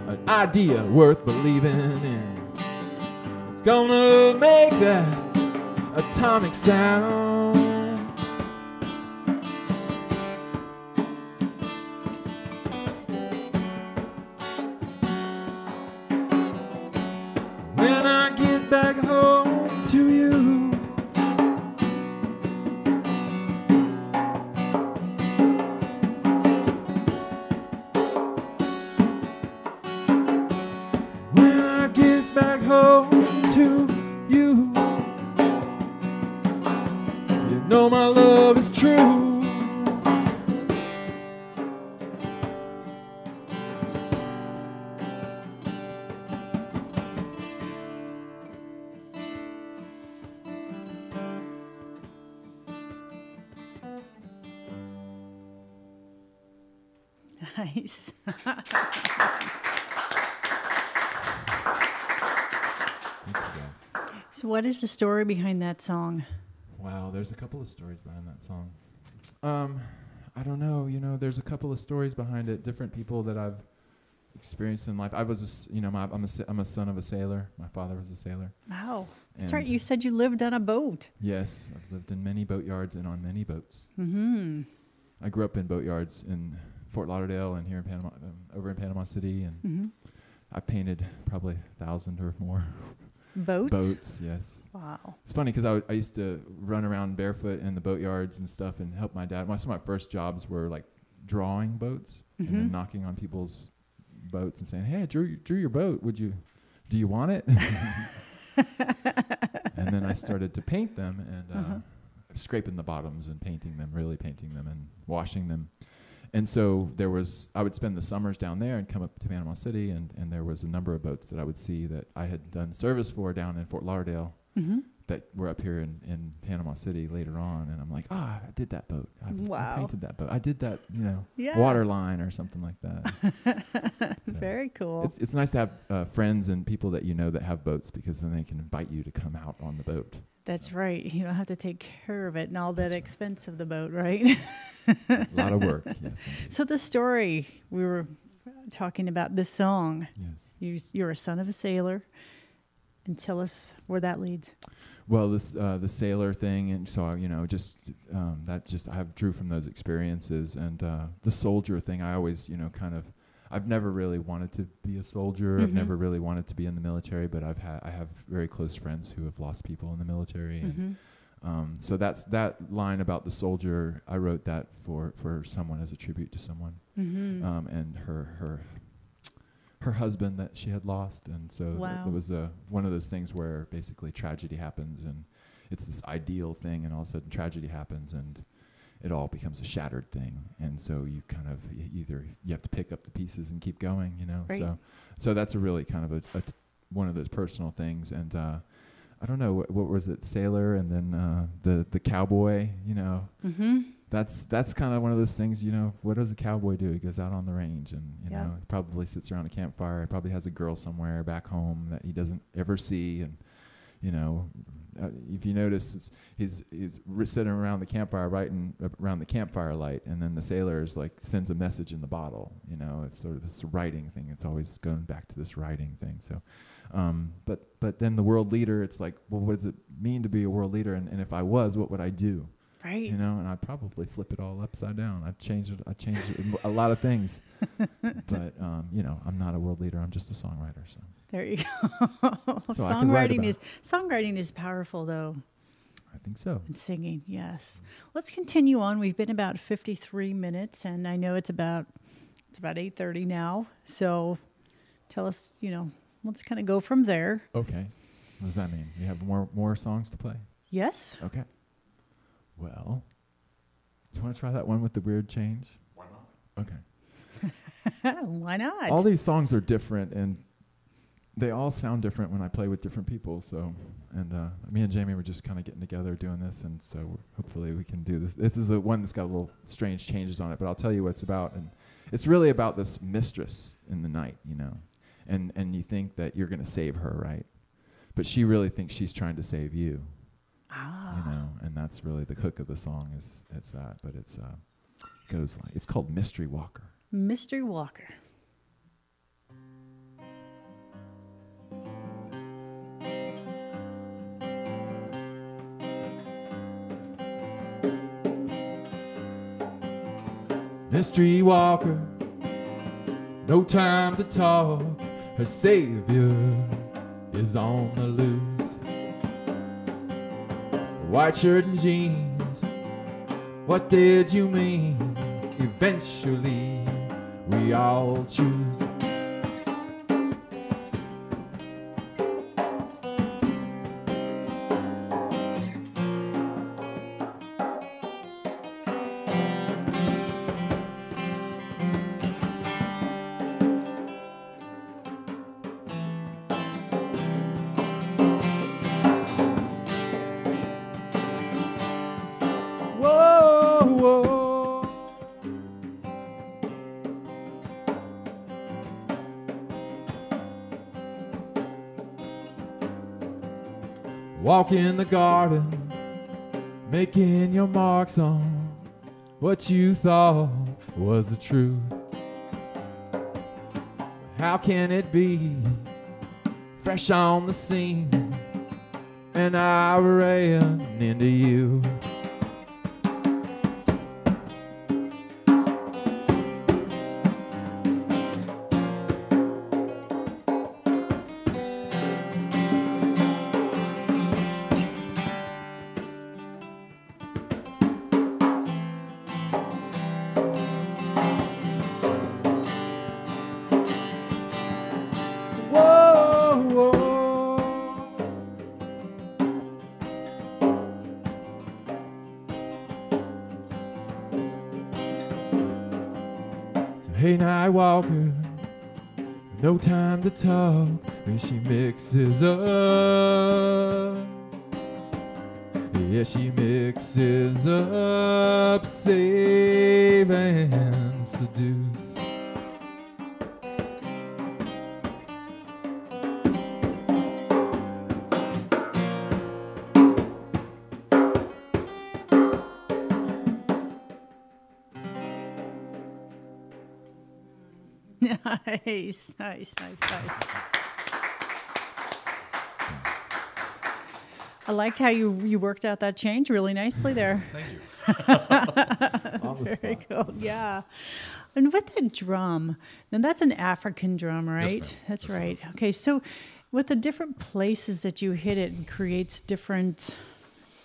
An idea worth believing in. It's gonna make that atomic sound. When I get back home to you, when I get back home to you, Nice. Thank you guys. So what is the story behind that song? Wow, there's a couple of stories behind that song. I don't know. There's a couple of stories behind it. Different people that I've experienced in life. I was, I'm a son of a sailor. My father was a sailor. Wow, that's And right. You said you lived on a boat. Yes, I've lived in many boatyards and on many boats. Mm-hmm. I grew up in boatyards in Fort Lauderdale and here in Panama, over in Panama City, and Mm-hmm. I painted probably 1,000 or more Boats? boats. Yes. Wow. It's funny because I used to run around barefoot in the boatyards and stuff and help my dad. Most of my first jobs were like drawing boats and then knocking on people's boats and saying, "Hey, I drew your boat. Do you want it?" And then I started to paint them and scraping the bottoms and really painting them and washing them. And so I would spend the summers down there and come up to Panama City, and there was a number of boats that I would see that I had done service for down in Fort Lauderdale that were up here in Panama City later on. And I'm like, I did that boat. I painted that boat. I did that, Yeah. water line or something like that. So Very cool. it's nice to have friends and people that that have boats, because then they can invite you to come out on the boat. That's So, right. You don't have to take care of it and all that That's right. expense of the boat, right? a lot of work. Yes. Indeed. So the story, we were talking about this song. Yes. You're a son of a sailor. And tell us where that leads. Well, this the sailor thing, and so I drew from those experiences, and the soldier thing. I always I've never really wanted to be a soldier. I've never really wanted to be in the military, but I have very close friends who have lost people in the military, and so that's that line about the soldier. I wrote that for someone as a tribute to someone, and her husband that she had lost, and so it was one of those things where basically tragedy happens, and it's this ideal thing, and all of a sudden tragedy happens, and it all becomes a shattered thing, and so you kind of you have to pick up the pieces and keep going, Right. So that's a really kind of one of those personal things, and I don't know what was it, sailor, and then the cowboy, That's kind of one of those things, what does a cowboy do? He goes out on the range and, he probably sits around a campfire. He probably has a girl somewhere back home that he doesn't ever see. And, if you notice, he's sitting around the campfire, writing around the campfire light. And then the sailor is sends a message in the bottle. It's sort of this writing thing. It's always going back to this writing thing. So, but then the world leader, it's like, well, what does it mean to be a world leader? And if I was, what would I do? Right. And I'd probably flip it all upside down. I'd change it a lot of things. But, I'm not a world leader. I'm just a songwriter. So There you go. So I can write Songwriting is powerful, though. I think so. And singing, yes. Let's continue on. We've been about 53 minutes, and I know it's about 8:30 now. So tell us, let's kind of go from there. Okay. What does that mean? You have more songs to play? Yes. Okay. Well, do you want to try that one with the weird change? Why not? Okay. Why not? All these songs are different, and they all sound different when I play with different people. So, and me and Jamie were just kind of getting together doing this, and so hopefully we can do this. This is the one that's got a little strange changes on it, but I'll tell you what it's about. And it's really about this mistress in the night, and you think that you're going to save her, right? But she really thinks she's trying to save you. And that's really the hook of the song is that, but goes like, it's called Mystery Walker. Mystery Walker. Mystery Walker, no time to talk. Her savior is on the loose. White shirt and jeans, what did you mean? Eventually, we all choose. walk in the garden, making your marks on what you thought was the truth. How can it be fresh on the scene and I ran into you? Hey, night walker, no time to talk when she mixes up. Yeah, she mixes up, save and seduce. Nice, nice, nice, nice. I liked how you worked out that change really nicely there. Thank you. Very cool. Yeah. And with the drum, then that's an African drum, right? Yes, ma'am. That's Yes, right. Okay, so with the different places that you hit it creates different.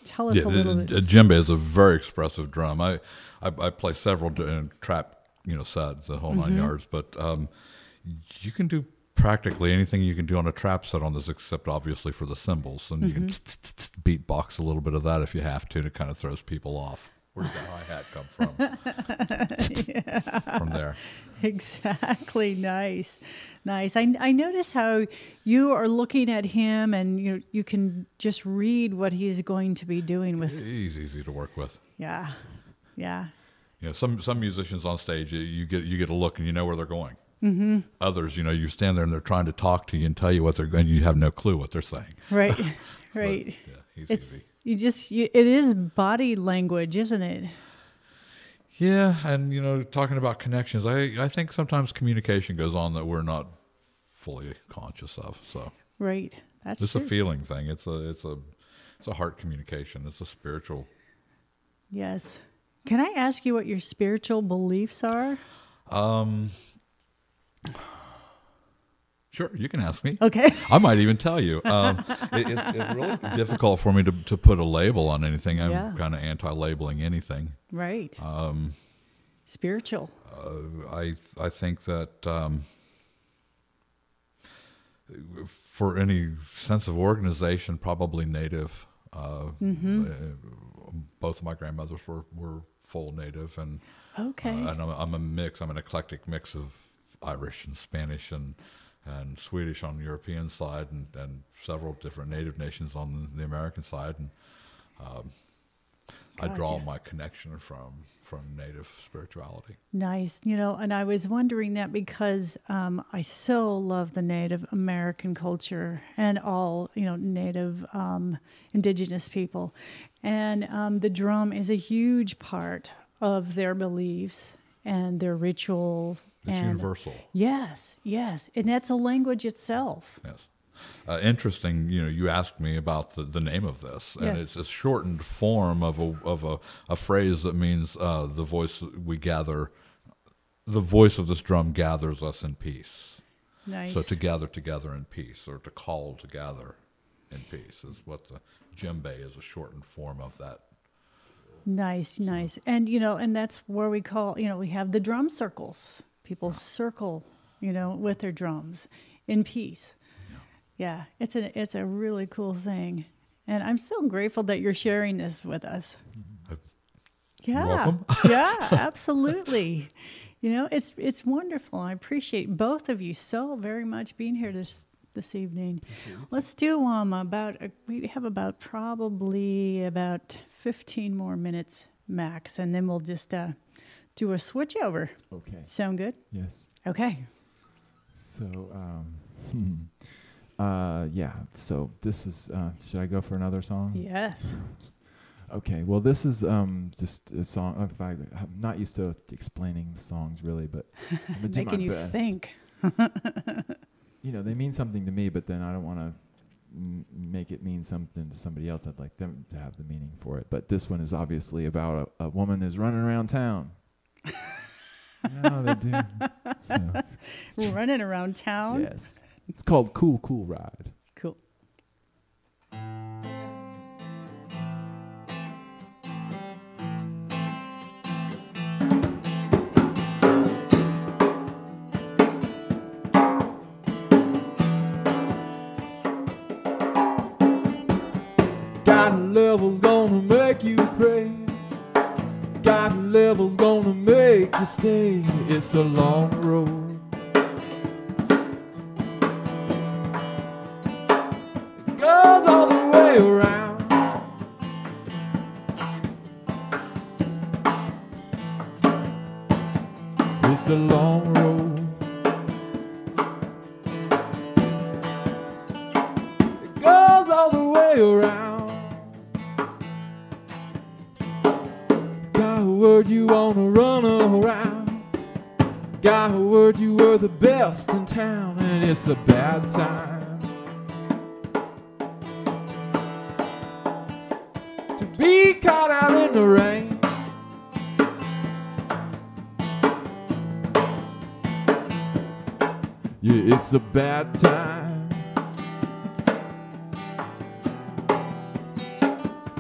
Tell us a little bit. Djembe is a very expressive drum. I play several trap, sets, the whole 9 yards, but you can do practically anything you can do on a trap set on this, except obviously for the cymbals, and you can beatbox a little bit of that if you have to. It kind of throws people off. Where did that hi-hat come from? From there. Exactly. Nice. Nice. I notice how you are looking at him and you can just read what he's going to be doing with. He's easy to work with. Yeah. Yeah. Some musicians on stage, you get a look and you know where they're going. Mm-hmm. Others, you stand there and they're trying to talk to you and tell you what they're going. You have no clue what they're saying. Right. Right. But, yeah, he's easy. It is body language, isn't it? Yeah, and talking about connections, I think sometimes communication goes on that we're not fully conscious of. So right, that's it's true. a feeling thing. It's a heart communication. It's a spiritual. Yes. Can I ask you what your spiritual beliefs are? Sure, you can ask me. Okay. I might even tell you. It's really difficult for me to put a label on anything. I'm kind of anti-labeling anything. Right. Spiritual. I think that for any sense of organization, probably Native. Both of my grandmothers were full Native, and okay. And I'm a mix. I'm an eclectic mix of Irish and Spanish and Swedish on the European side, and several different Native nations on the American side, and I draw my connection from Native spirituality. Nice. And I was wondering that because I so love the Native American culture and all, Native indigenous people. And the drum is a huge part of their beliefs and their ritual. It's universal. Yes, yes. And that's a language itself. Yes. Interesting, you asked me about the name of this, and it's a shortened form of a phrase that means the voice we gather, the voice of this drum gathers us in peace. Nice. So to gather together in peace, or to call to gather in peace, is what the djembe is, a shortened form of that. Nice, nice. And, and that's where we call, we have the drum circles. People circle, with their drums in peace. Yeah, it's a really cool thing, and I'm so grateful that you're sharing this with us. You're welcome. Yeah, absolutely. It's wonderful. I appreciate both of you so very much being here this evening. Let's do we have probably about 15 more minutes max, and then we'll just do a switch over. Okay. Sound good? Yes. Okay. So, Yeah. So this is. Should I go for another song? Yes. Okay. Well, this is just a song. I'm not used to explaining songs really, but I'm gonna do my Making you best. think. You know, they mean something to me, but then I don't want to make it mean something to somebody else. I'd like them to have the meaning for it. But this one is obviously about a woman is running around town. No, they do. So Running around town. yes. It's called Cool Cool Ride. Cool. God level's gonna make you pray. God level's gonna make you stay. It's a long road. It goes all the way around. It's a long road. It goes all the way around. Got word you wanna run around. Got word you were the best in town, and it's a bad time to be caught out in the rain. Yeah, it's a bad time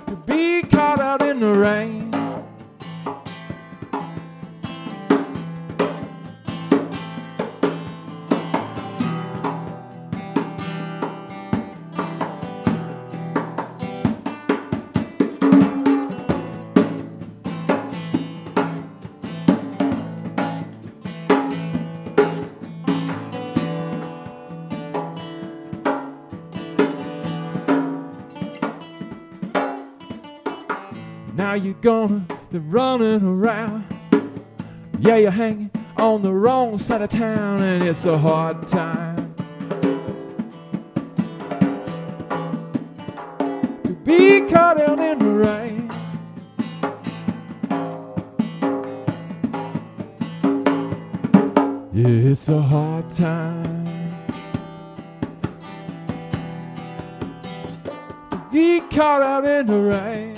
to be caught out in the rain. Now you're gonna be running around. Yeah, you're hanging on the wrong side of town, and it's a hard time to be caught out in the rain. Yeah, it's a hard time to be caught out in the rain.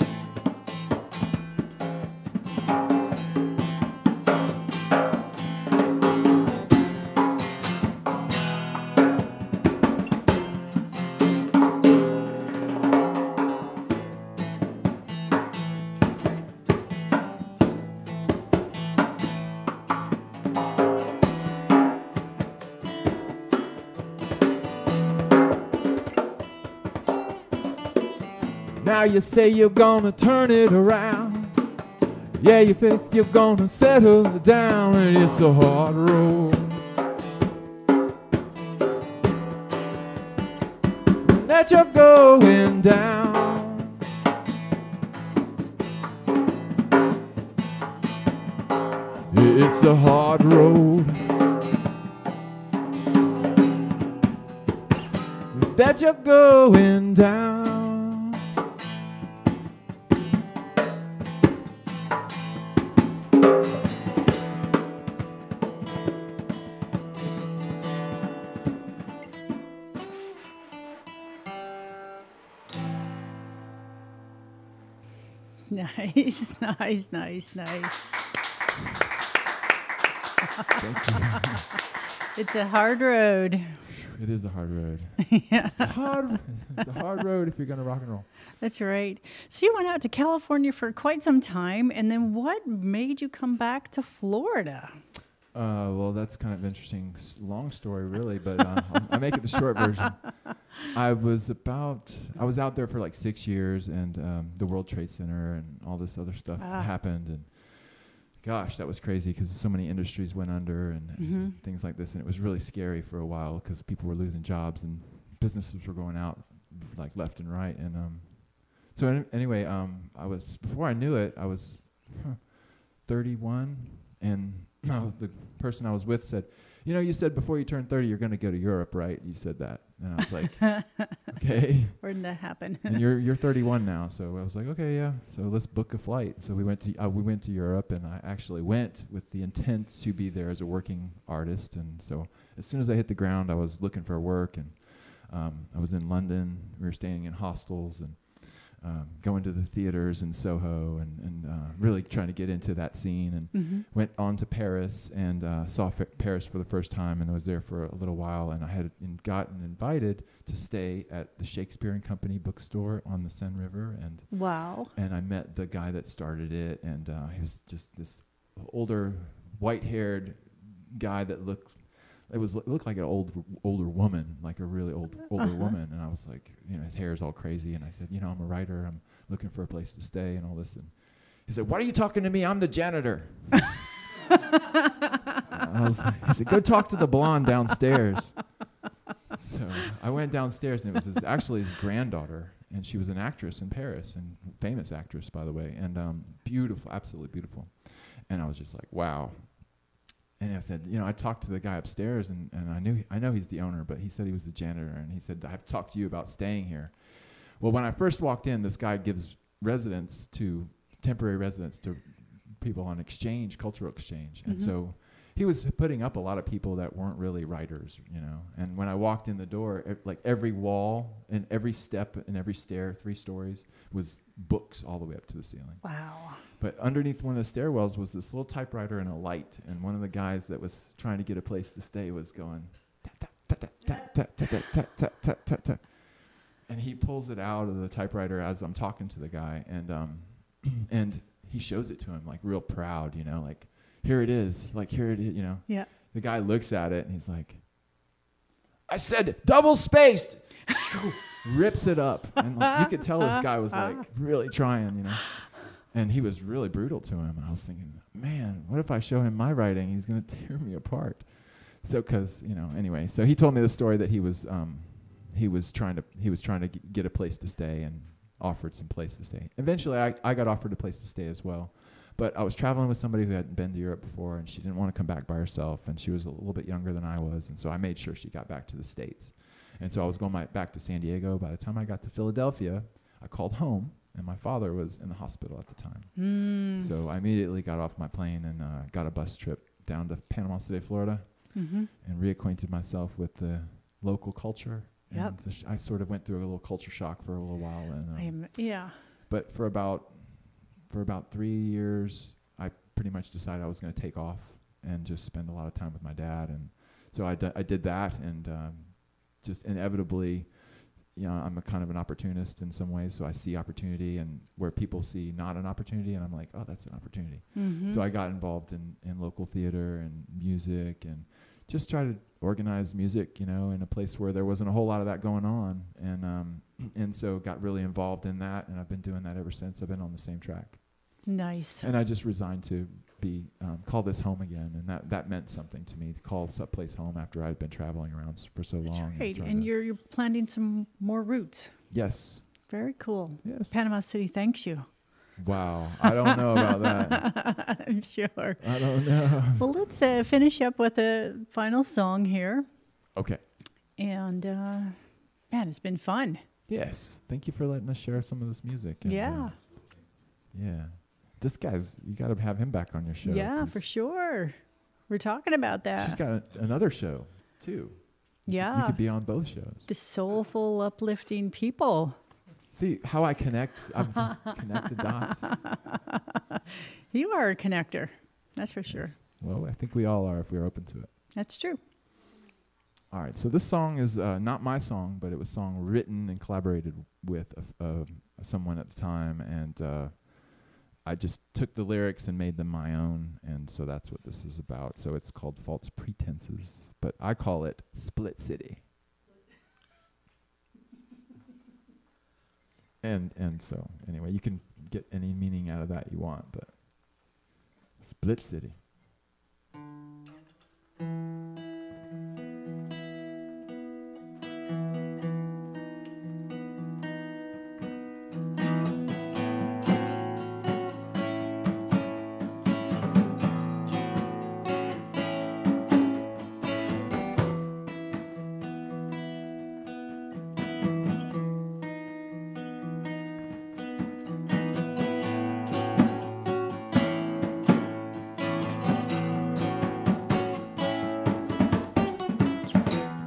Now you say you're gonna turn it around. Yeah, you think you're gonna settle down, and it's a hard road that you're going down. It's a hard road that you're going down. Nice, nice, nice, nice. Thank you. It's a hard road. It is a hard road. Yeah. It's a hard road if you're gonna rock and roll. That's right. So you went out to California for quite some time, and then what made you come back to Florida? Well, that's kind of interesting. Long story, really, but I'll make it the short version. I was out there for like 6 years, and the World Trade Center and all this other stuff happened, and gosh, that was crazy because so many industries went under and things like this, and it was really scary for a while because people were losing jobs and businesses were going out like left and right, and anyway, before I knew it, I was 31, and the person I was with said, you know, you said before you turned 30 you're going to go to Europe, right? You said that. And I was like, okay. Where did that happen? And you're 31 now, so I was like, okay, yeah. So let's book a flight. So we went to Europe, and I actually went with the intent to be there as a working artist. And so as soon as I hit the ground, I was looking for work, and I was in London. We were staying in hostels and going to the theaters in Soho, and really trying to get into that scene. And went on to Paris and saw Paris for the first time, and I was there for a little while. And I had gotten invited to stay at the Shakespeare and Company bookstore on the Seine River. And wow. And I met the guy that started it, and he was just this older, white-haired guy that looked like an older woman, like a really older woman. And I was like, you know, his hair is all crazy. And I said, you know, I'm a writer. I'm looking for a place to stay and all this. And he said, "Why are you talking to me? I'm the janitor." He said, "Go talk to the blonde downstairs." So I went downstairs, and it was actually his granddaughter, and she was an actress in Paris, and famous actress, by the way, and beautiful, absolutely beautiful. And I was just like, wow. And I said, you know, I talked to the guy upstairs, and I know he's the owner, but he said he was the janitor, and he said, I have to talk to you about staying here. Well, when I first walked in, this guy gives temporary residence to people on exchange, cultural exchange. And so he was putting up a lot of people that weren't really writers, you know. And when I walked in the door, like every wall and every step and every stair, 3 stories, was books all the way up to the ceiling. Wow. But underneath one of the stairwells was this little typewriter and a light. And one of the guys that was trying to get a place to stay was going, and he pulls it out of the typewriter as I'm talking to the guy. And he shows it to him, like real proud, you know, like, here it is, you know. Yeah. The guy looks at it, and he's like, I said double-spaced. Rips it up. And like, you could tell this guy was like really trying, you know. And he was really brutal to him. And I was thinking, man, what if I show him my writing? He's going to tear me apart. So, because, you know, anyway. So he told me the story that he was trying to get a place to stay and offered some place to stay. Eventually, I got offered a place to stay as well. But I was traveling with somebody who hadn't been to Europe before, and she didn't want to come back by herself, and she was a little bit younger than I was, and so I made sure she got back to the States. And so I was going back to San Diego. By the time I got to Philadelphia, I called home, and my father was in the hospital at the time. So I immediately got off my plane and got a bus trip down to Panama City, Florida, and reacquainted myself with the local culture. Yep. And I sort of went through a little culture shock for a little while. And yeah. But for about 3 years, I pretty much decided I was going to take off and just spend a lot of time with my dad. And so I did that, and just inevitably, you know, I'm a kind of an opportunist in some ways, so I see opportunity, and where people see not an opportunity, and I'm like, oh, that's an opportunity. So I got involved in local theater and music, and just try to organize music, you know, in a place where there wasn't a whole lot of that going on. And so got really involved in that, and I've been doing that ever since. I've been on the same track. Nice. And I just resigned to be call this home again, and that meant something to me, to call some place home after I'd been traveling around for so long. That's right. And you're planting some more roots. Yes. Very cool. Yes. Panama City thanks you. Wow. I don't know about that. I'm sure. I don't know. Well, let's finish up with a final song here. Okay. And, man, it's been fun. Yes. Thank you for letting us share some of this music. And, yeah. Yeah. This guy's, you got to have him back on your show. Yeah, for sure. We're talking about that. She's got another show, too. Yeah. You could be on both shows. The soulful, uplifting people. See how I connect? I've connected dots. You are a connector. That's for sure. Yes. Well, I think we all are if we're open to it. That's true. All right. So this song is not my song, but it was a song written and collaborated with someone at the time. And I just took the lyrics and made them my own. And so that's what this is about. So it's called False Pretenses, but I call it Split City. And so anyway, you can get any meaning out of that you want, but Split City.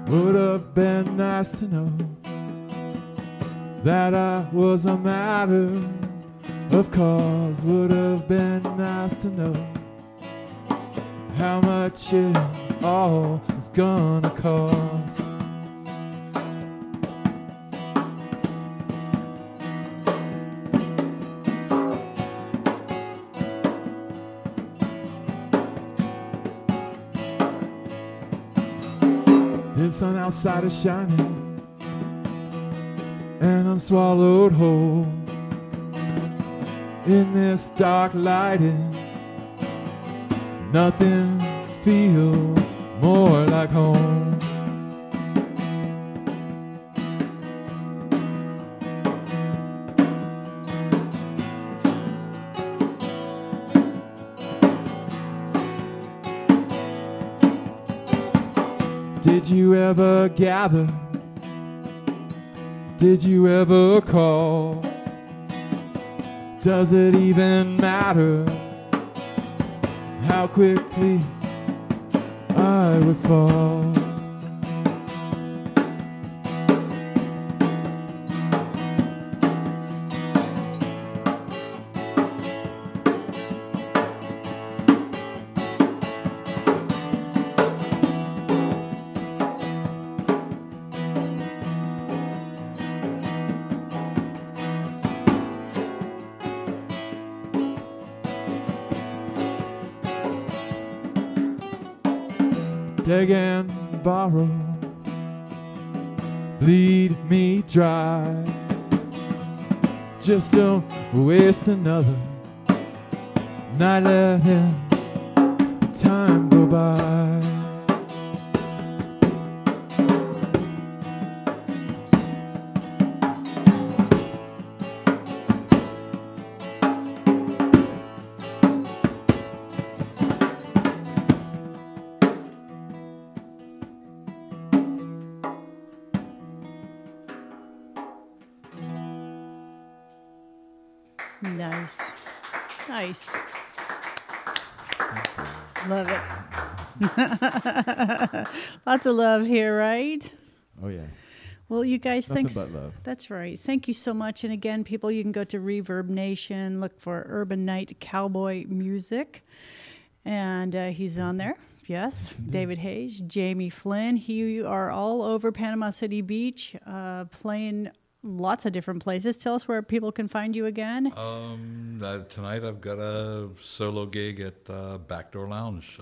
Would have been nice to know that I was a matter of cause. Would have been nice to know how much it all is gonna cost. The sun outside is shining, and I'm swallowed whole in this dark lighting. Nothing feels more like home. Did you ever gather? Did you ever call? Does it even matter how quickly I would fall? Beg and borrow, bleed me dry. Just don't waste another night letting time go by. Nice. Nice. Love it. Lots of love here, right? Oh, yes. Well, you guys, Nothing thanks. but love. That's right. Thank you so much. And again, people, you can go to Reverb Nation, look for Urban Night Cowboy Music. And he's on there. Yes. David Hayes, Jamie Flynn. You are all over Panama City Beach, playing lots of different places. Tell us where people can find you again. Tonight I've got a solo gig at Backdoor Lounge.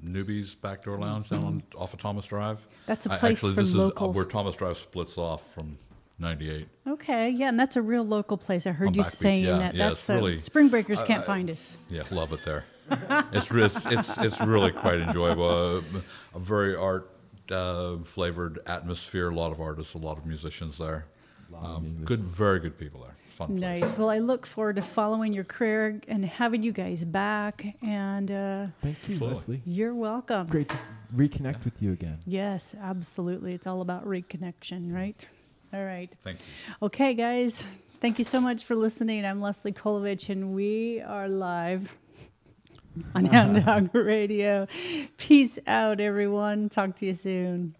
Newbies Backdoor Lounge down off of Thomas Drive. That's a place Actually, for this locals. is where Thomas Drive splits off from 98. Okay, yeah, and that's a real local place. I heard On you Back Beach, saying yeah, that. yeah, That's it's really- Spring Breakers can't find us. Yeah, love it there. It's really quite enjoyable. A very art flavored atmosphere. A lot of artists, a lot of musicians there. Good, very good people there. Fun place. Nice. Well, I look forward to following your career and having you guys back. And Thank you, Absolutely. Leslie. you're welcome. Great to reconnect with you again. Yes, absolutely. It's all about reconnection, right? All right. Thank you. Okay, guys. Thank you so much for listening. I'm Leslie Kolovich, and we are live on Hound Dog Radio. Peace out, everyone. Talk to you soon.